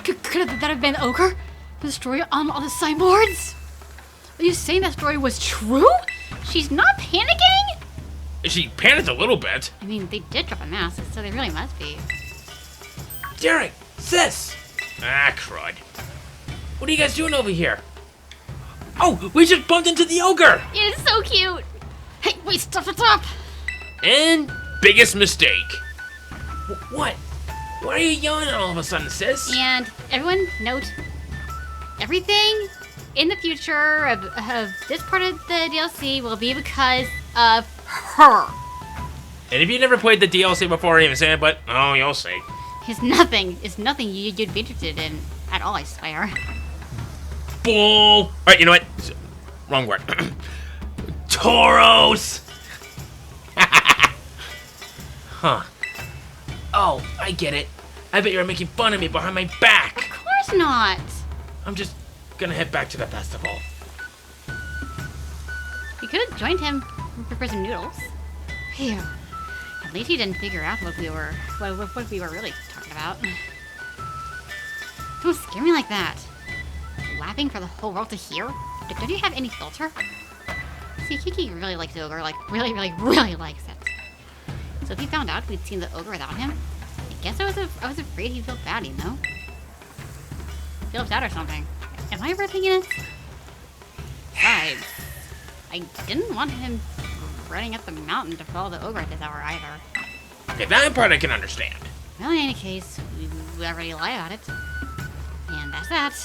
[SPEAKER 2] Could that have been Ogre? The story on all the signboards? Are you saying that story was true? She's not panicking?
[SPEAKER 1] She panicked a little bit.
[SPEAKER 2] I mean, they did drop a mask, so they really must be.
[SPEAKER 1] Derek! Sis! Ah, crud. What are you guys doing over here? Oh, we just bumped into the ogre!
[SPEAKER 2] It is so cute! Hey, wait, stop!
[SPEAKER 1] And biggest mistake. What? Why are you yelling all of a sudden, sis?
[SPEAKER 2] And everyone, note, everything in the future of this part of the DLC will be because of her.
[SPEAKER 1] And if you never played the DLC before, I even say it, but oh, you'll see.
[SPEAKER 2] It's nothing you'd be interested in at all, I swear.
[SPEAKER 1] Bull! Alright, you know what? Wrong word. Tauros! Huh. Oh, I get it. I bet you're making fun of me behind my back.
[SPEAKER 2] Of course not.
[SPEAKER 1] I'm just gonna head back to the festival.
[SPEAKER 2] You could have joined him for some noodles. Phew. At least he didn't figure out what we were really talking about. Don't scare me like that. Laughing for the whole world to hear? Don't you have any filter? See, Kiki really likes the ogre, like really likes it. So if he found out we'd seen the ogre without him, I guess I was afraid he'd feel bad, you know? Feel sad or something. Am I ripping it? Besides, I didn't want him running up the mountain to follow the ogre at this hour either.
[SPEAKER 1] Okay, that part I can understand.
[SPEAKER 2] Well, in any case, we already lied about it. And that's that.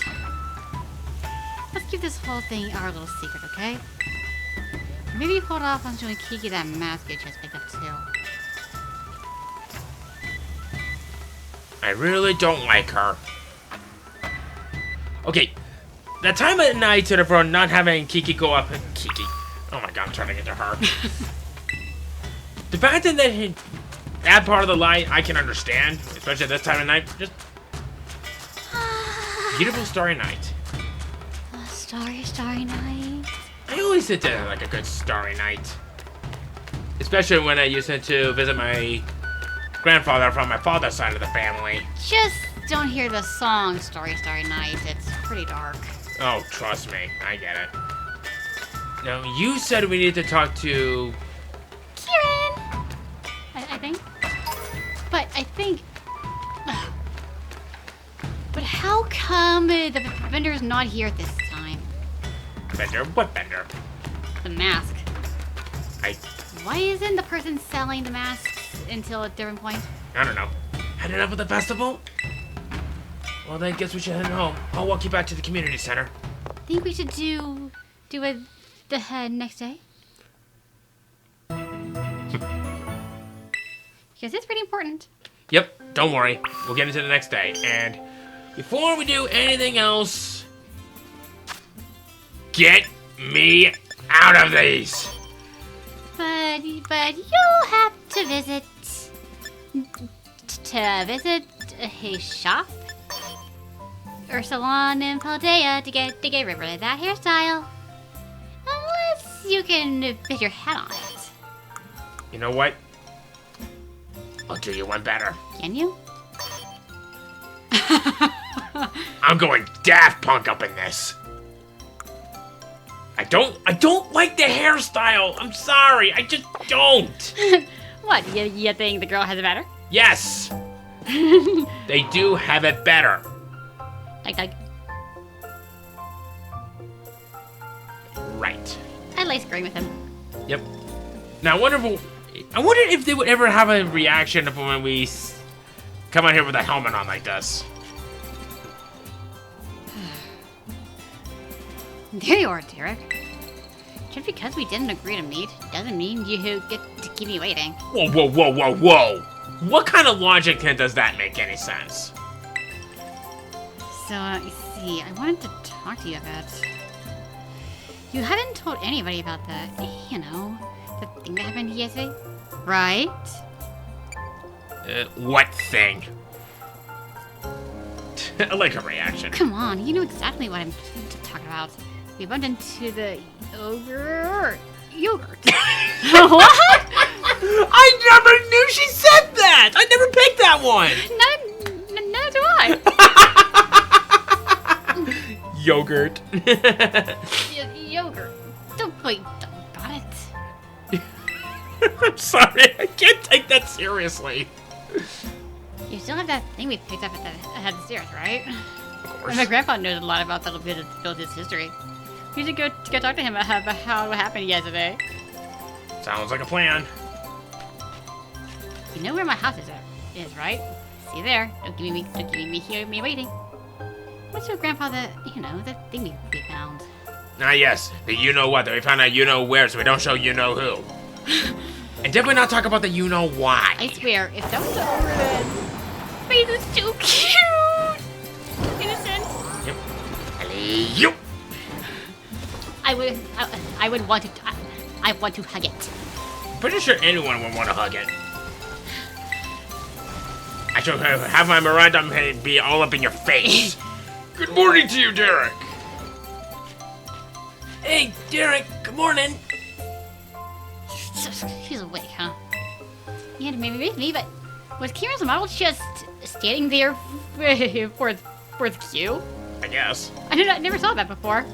[SPEAKER 2] Let's keep this whole thing our little secret, okay? Maybe hold off on showing Kiki that mask you just picked up too.
[SPEAKER 1] I really don't like her. Okay, that time at night for not having Kiki go up... Kiki. Oh my god, I'm trying to get to her. The fact that part of the lie I can understand, especially at this time of night. Just beautiful starry night.
[SPEAKER 2] Starry night.
[SPEAKER 1] I always sit there like a good starry night. Especially when I used to visit my grandfather from my father's side of the family.
[SPEAKER 2] Just don't hear the song Starry Night. It's pretty dark.
[SPEAKER 1] Oh, trust me. I get it. Now, you said we need to talk to...
[SPEAKER 2] Kieran! But how come the vendor's not here this time?
[SPEAKER 1] Vendor? What vendor?
[SPEAKER 2] The mask.
[SPEAKER 1] I
[SPEAKER 2] Why isn't the person selling the masks until a different point?
[SPEAKER 1] don't know. Heading up at the festival? Well, then guess we should head home. I'll walk you back to the community center.
[SPEAKER 2] Think we should do it the next day? Because it's pretty important.
[SPEAKER 1] Yep, don't worry. We'll get into the next day. And before we do anything else, get me out of these.
[SPEAKER 2] But you'll have to visit a shop or salon in Paldea to get rid of that hairstyle. Unless you can fit your hat on it.
[SPEAKER 1] You know what? I'll do you one better.
[SPEAKER 2] Can you?
[SPEAKER 1] I'm going Daft Punk up in this. I don't like the hairstyle. I'm sorry. I just don't.
[SPEAKER 2] What, you think the girl has it better?
[SPEAKER 1] Yes. They do have it better.
[SPEAKER 2] Like,
[SPEAKER 1] Right.
[SPEAKER 2] I like screwing with him.
[SPEAKER 1] Yep. Now, I wonder if they would ever have a reaction of when we come out here with a helmet on like this.
[SPEAKER 2] There you are, Derek. Just because we didn't agree to meet doesn't mean you get to keep me waiting.
[SPEAKER 1] Whoa, whoa, whoa, whoa, whoa! What kind of logic does that make any sense?
[SPEAKER 2] So, you see, I wanted to talk to you about... You haven't told anybody about the thing that happened yesterday, right?
[SPEAKER 1] What thing? I like her reaction.
[SPEAKER 2] Come on, you know exactly what I'm talking about. We bumped into the ogre... yogurt. What?
[SPEAKER 1] I never knew she said that! I never picked that one!
[SPEAKER 2] Neither do I.
[SPEAKER 1] Yogurt.
[SPEAKER 2] Yogurt. Don't got it.
[SPEAKER 1] I'm sorry, I can't take that seriously.
[SPEAKER 2] You still have that thing we picked up at the stairs, right?
[SPEAKER 1] Of course.
[SPEAKER 2] And my grandpa knows a lot about that bit of his history. We should go talk to him about how what happened yesterday.
[SPEAKER 1] Sounds like a plan.
[SPEAKER 2] You know where my house is, right? See you there. Don't give me waiting. What's your grandpa the thing we found?
[SPEAKER 1] Ah, yes. The you-know-what. That we found out you-know-where, so we don't show you-know-who. And definitely not talk about the you-know-why.
[SPEAKER 2] I swear, if that was the ogre, then... Face is so cute! Innocent.
[SPEAKER 1] Yep. Hello.
[SPEAKER 2] I would want to... I want to hug it.
[SPEAKER 1] Pretty sure anyone would want to hug it. I shall have my Miranda be all up in your face. Good morning to you, Derek. Hey, Derek. Good morning.
[SPEAKER 2] She's awake, huh? Yeah, maybe with me, but was Kieran's model just standing there for the queue?
[SPEAKER 1] I guess.
[SPEAKER 2] I never saw that before.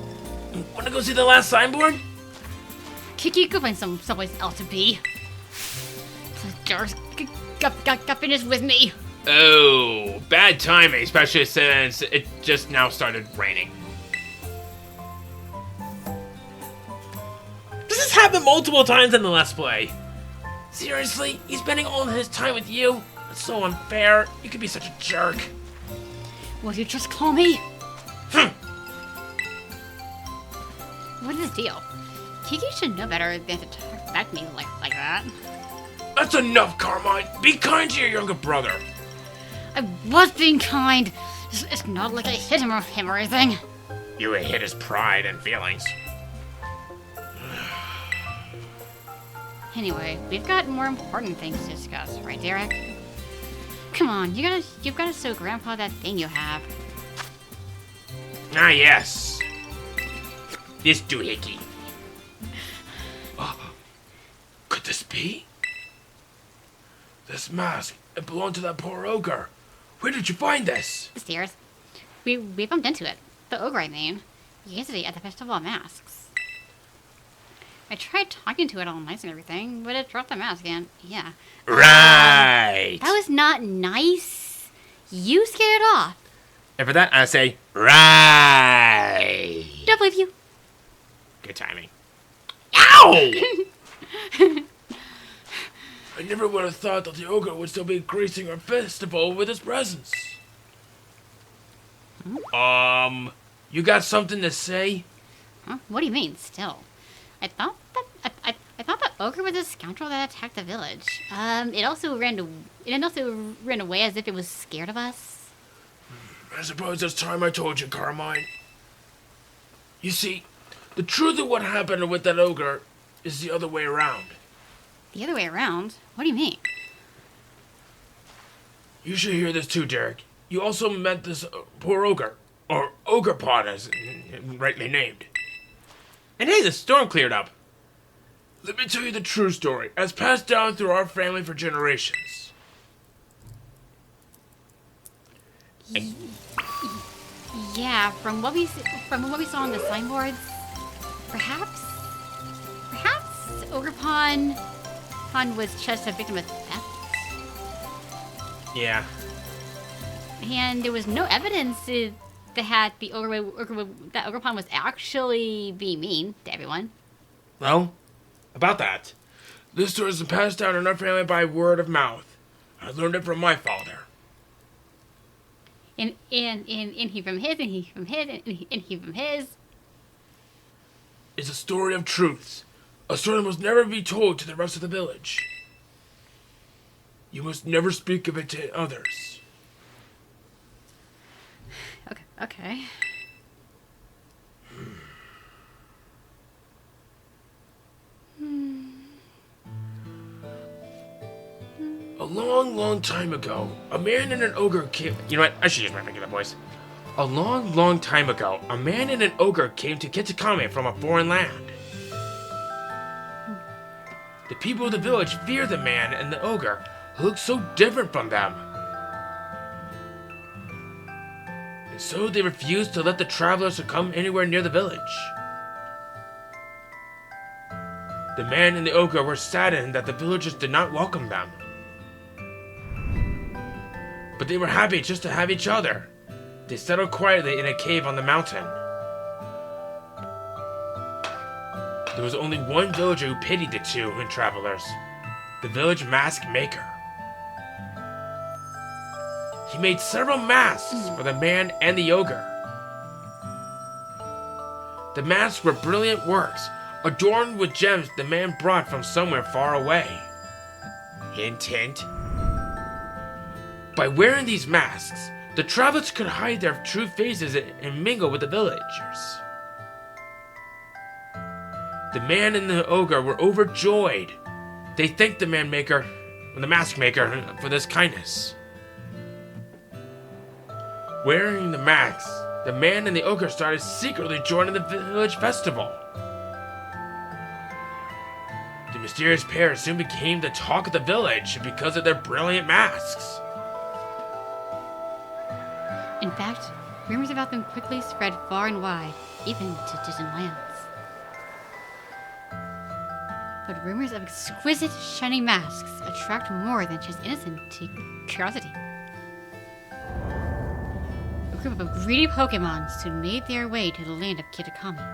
[SPEAKER 1] Wanna go see the last signboard?
[SPEAKER 2] Kiki, go find someplace else to be. Just got finished with me.
[SPEAKER 1] Oh, bad timing, especially since it just now started raining. This has happened multiple times in the Let's Play. Seriously? He's spending all of his time with you? That's so unfair. You could be such a jerk.
[SPEAKER 2] Will you just call me? What is the deal? Kiki should know better than to talk back to me like that.
[SPEAKER 1] That's enough, Carmine. Be kind to your younger brother.
[SPEAKER 2] I was being kind. It's not like I hit him or anything.
[SPEAKER 1] You hit his pride and feelings.
[SPEAKER 2] Anyway, we've got more important things to discuss, right, Derek? Come on, you've got to show Grandpa that thing you have.
[SPEAKER 1] Ah, yes. This doohickey. Could this be? This mask, it belonged to that poor ogre. Where did you find this?
[SPEAKER 2] The stairs. We bumped into it. The ogre, I mean. Yesterday at the Festival of Masks. I tried talking to it all nice and everything, but it dropped the mask and, yeah.
[SPEAKER 1] Right.
[SPEAKER 2] That was not nice. You scared it off.
[SPEAKER 1] And for that, I say, right.
[SPEAKER 2] Don't believe you.
[SPEAKER 1] Good timing. Ow! I never would have thought that the ogre would still be gracing our festival with his presence. You got something to say?
[SPEAKER 2] Huh? What do you mean, still? I thought that Ogre was a scoundrel that attacked the village. It also ran away as if it was scared of us.
[SPEAKER 1] I suppose it's time I told you, Carmine. You see, the truth of what happened with that ogre is the other way around.
[SPEAKER 2] The other way around? What do you mean?
[SPEAKER 1] You should hear this too, Derek. You also met this poor ogre, or ogre pot as rightly named. And hey, the storm cleared up. Let me tell you the true story, as passed down through our family for generations.
[SPEAKER 2] Yeah, from what we saw on the signboards, perhaps Ogre Pond was just a victim of theft.
[SPEAKER 1] Yeah.
[SPEAKER 2] And there was no evidence that Ogre Pond was actually being mean to everyone.
[SPEAKER 1] Well, about that, this story has been passed down in our family by word of mouth. I learned it from my father.
[SPEAKER 2] And he from his, and he from his, and he from his.
[SPEAKER 1] It's a story of truths. A story that must never be told to the rest of the village. You must never speak of it to others.
[SPEAKER 2] Okay.
[SPEAKER 1] A long, long time ago, a man and an ogre came... You know what? I should use my regular voice. A long, long time ago, a man and an ogre came to Kitakame from a foreign land. The people of the village fear the man and the ogre, who look so different from them. And so they refused to let the travelers come anywhere near the village. The man and the ogre were saddened that the villagers did not welcome them. But they were happy just to have each other. They settled quietly in a cave on the mountain. There was only one villager who pitied the two travelers, the village mask maker. He made several masks for the man and the ogre. The masks were brilliant works, adorned with gems the man brought from somewhere far away. Hint, hint. By wearing these masks, the travelers could hide their true faces and mingle with the villagers. The man and the ogre were overjoyed. They thanked the mask maker, for this kindness. Wearing the masks, the man and the ogre started secretly joining the village festival. The mysterious pair soon became the talk of the village because of their brilliant masks.
[SPEAKER 2] In fact, rumors about them quickly spread far and wide, even to distant lands. But rumors of exquisite, shining masks attract more than just innocent curiosity. A group of greedy Pokemon soon made their way to the land of Kitakami.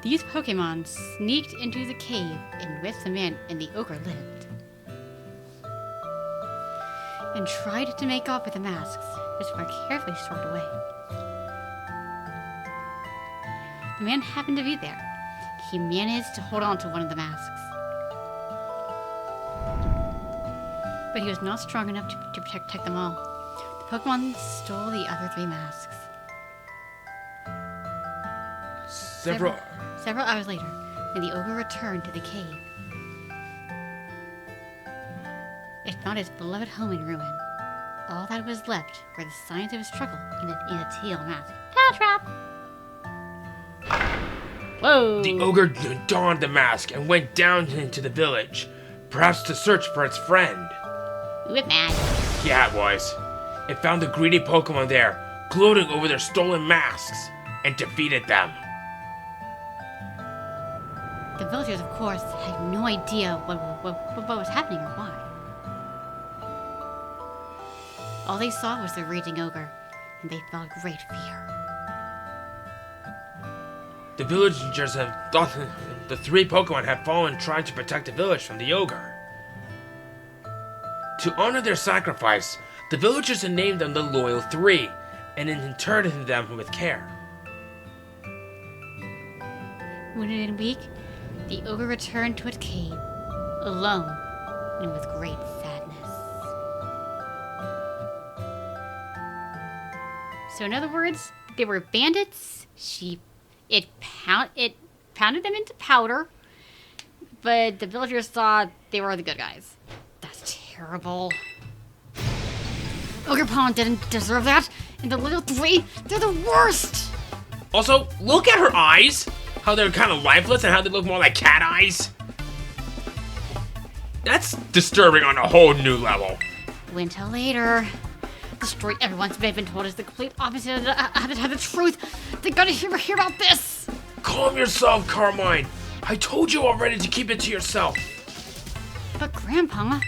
[SPEAKER 2] These Pokemon sneaked into the cave in which the man and the ogre lived, and tried to make off with the masks, which were carefully stored away. The man happened to be there. He managed to hold on to one of the masks, but he was not strong enough to protect them all. The Pokemon stole the other 3 masks. Several hours later, when the ogre returned to the cave, it found his beloved home in ruin. All that was left were the signs of his struggle in a teal mask. Tail trap! Whoa!
[SPEAKER 1] The ogre donned the mask and went down into the village, perhaps to search for its friend.
[SPEAKER 2] You went mad.
[SPEAKER 1] Yeah, it was. It found the greedy Pokemon there, gloating over their stolen masks, and defeated them.
[SPEAKER 2] The villagers, of course, had no idea what was happening or why. all they saw was the raging ogre, and they felt great fear.
[SPEAKER 1] The villagers have thought the 3 Pokemon have fallen trying to protect the village from the ogre. To honor their sacrifice, the villagers have named them the Loyal 3 and interred them with care.
[SPEAKER 2] Wounded and weak, the ogre returned to its cave, alone and with great sadness. So in other words, they were bandits. It pounded them into powder, but the villagers thought they were the good guys. That's terrible. Ogre Pawn didn't deserve that, and the Little 3, they're the worst!
[SPEAKER 1] Also, look at her eyes! How they're kind of lifeless and how they look more like cat eyes. That's disturbing on a whole new level.
[SPEAKER 2] Winter later. The story everyone's been told is the complete opposite of the truth. They gotta hear about this!
[SPEAKER 1] Calm yourself, Carmine. I told you already to keep it to yourself.
[SPEAKER 2] But Grandpa...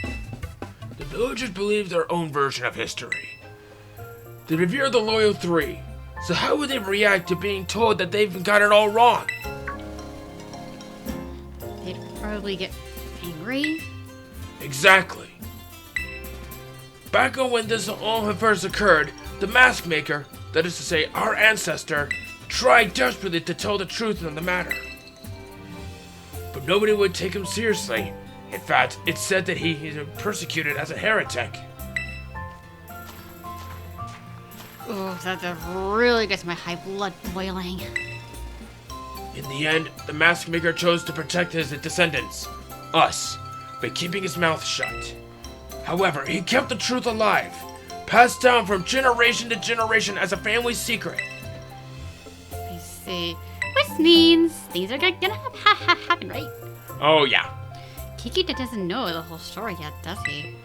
[SPEAKER 1] The villagers believe their own version of history. They revere the Loyal 3, so how would they react to being told that they've got it all wrong?
[SPEAKER 2] They'd probably get angry.
[SPEAKER 1] Exactly. Back on when this all had first occurred, the mask maker, that is to say our ancestor, tried desperately to tell the truth on the matter. But nobody would take him seriously. In fact, it's said that he is persecuted as a heretic.
[SPEAKER 2] Oh, that really gets my high blood boiling.
[SPEAKER 1] In the end, the mask maker chose to protect his descendants, us, by keeping his mouth shut. However, he kept the truth alive, passed down from generation to generation as a family secret.
[SPEAKER 2] I see. Which means things are gonna happen, right?
[SPEAKER 1] Oh yeah.
[SPEAKER 2] Kiki doesn't know the whole story yet, does he?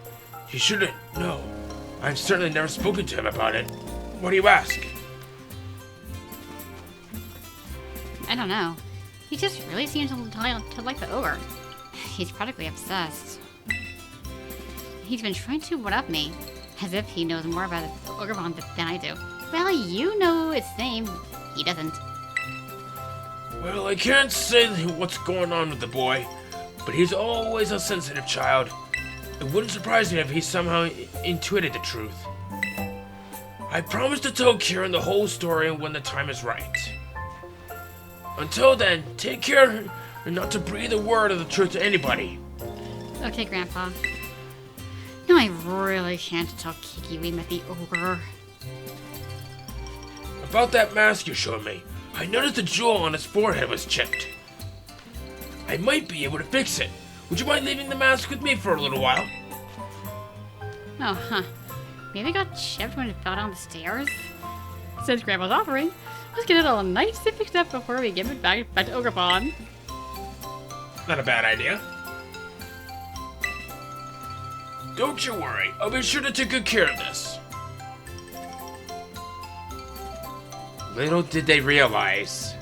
[SPEAKER 1] He shouldn't know. I've certainly never spoken to him about it. What do you ask?
[SPEAKER 2] I don't know. He just really seems to like the ogre. He's practically obsessed. He's been trying to one-up me, as if he knows more about the ogre bomb than I do. Well, you know its name. He doesn't.
[SPEAKER 1] Well, I can't say what's going on with the boy, but he's always a sensitive child. It wouldn't surprise me if he somehow intuited the truth. I promise to tell Kieran the whole story when the time is right. Until then, take care not to breathe a word of the truth to anybody.
[SPEAKER 2] Okay, Grandpa. No, I really can't tell Kiki we met the ogre.
[SPEAKER 1] About that mask you showed me, I noticed the jewel on his forehead was chipped. I might be able to fix it. Would you mind leaving the mask with me for a little while?
[SPEAKER 2] Oh, huh. Maybe it got chipped when it fell down the stairs? Since Grandpa's offering, let's get it all nice and fixed up before we give it back to Ogre Pond.
[SPEAKER 1] Not a bad idea. Don't you worry, I'll be sure to take good care of this. Little did they realize.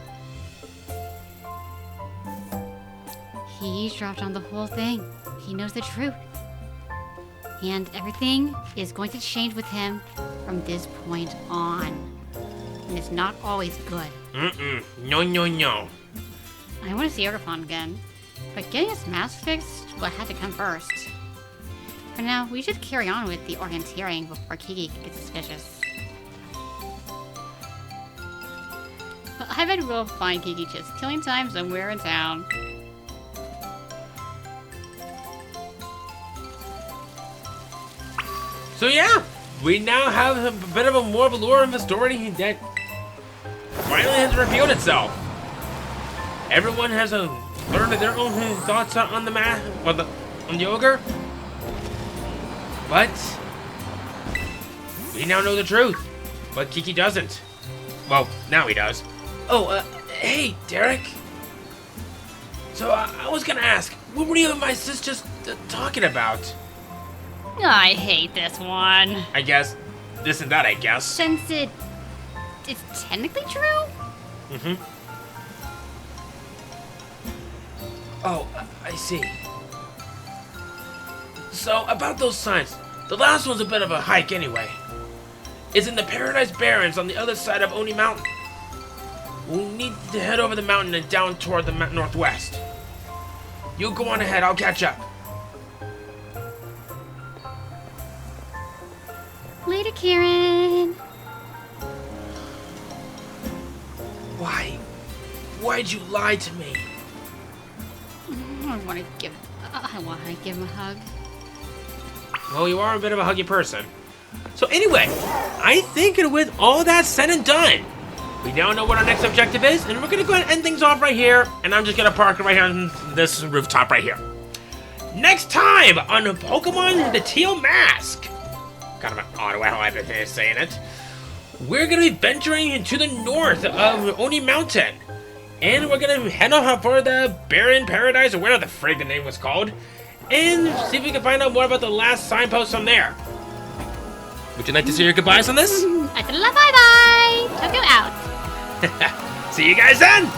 [SPEAKER 2] He dropped on the whole thing. He knows the truth. And everything is going to change with him from this point on. And it's not always good.
[SPEAKER 1] No, no, no.
[SPEAKER 2] I want to see Ogre Pond again. But getting his mask fixed will have to come first. For now, we should carry on with the orienteering before Kiki gets suspicious. But I bet we'll find Kiki just killing time somewhere in town.
[SPEAKER 1] So yeah, we now have a bit of a more of a lore in the story that finally has revealed itself. Everyone has learned their own thoughts on the ogre, but we now know the truth. But Kiki doesn't. Well, now he does. Oh, hey, Derek. So I was gonna ask, what were you and my sis just talking about?
[SPEAKER 2] I hate this one.
[SPEAKER 1] I guess this and that. I guess.
[SPEAKER 2] Since it's technically true?
[SPEAKER 1] Mm-hmm. Oh, I see. So, about those signs, The last one's a bit of a hike anyway. It's in the Paradise Barrens on the other side of Oni Mountain. We'll need to head over the mountain and down toward the northwest. You go on ahead, I'll catch up.
[SPEAKER 2] Later, Kieran.
[SPEAKER 1] Why'd you lie to me?
[SPEAKER 2] I want to give him a hug.
[SPEAKER 1] Well, you are a bit of a huggy person. So anyway, I think with all that said and done, we now know what our next objective is, and we're gonna go ahead and end things off right here, and I'm just gonna park right here on this rooftop right here. Next time on Pokemon the Teal Mask. Kind of an odd way how I've been saying it. We're gonna be venturing into the north of Oni Mountain. And we're gonna head off for the Barren Paradise, or whatever the frig the name was called, and see if we can find out more about the last signpost from there. Would you like to say your goodbyes on this?
[SPEAKER 2] Bye bye. Tokyo out.
[SPEAKER 1] See you guys then!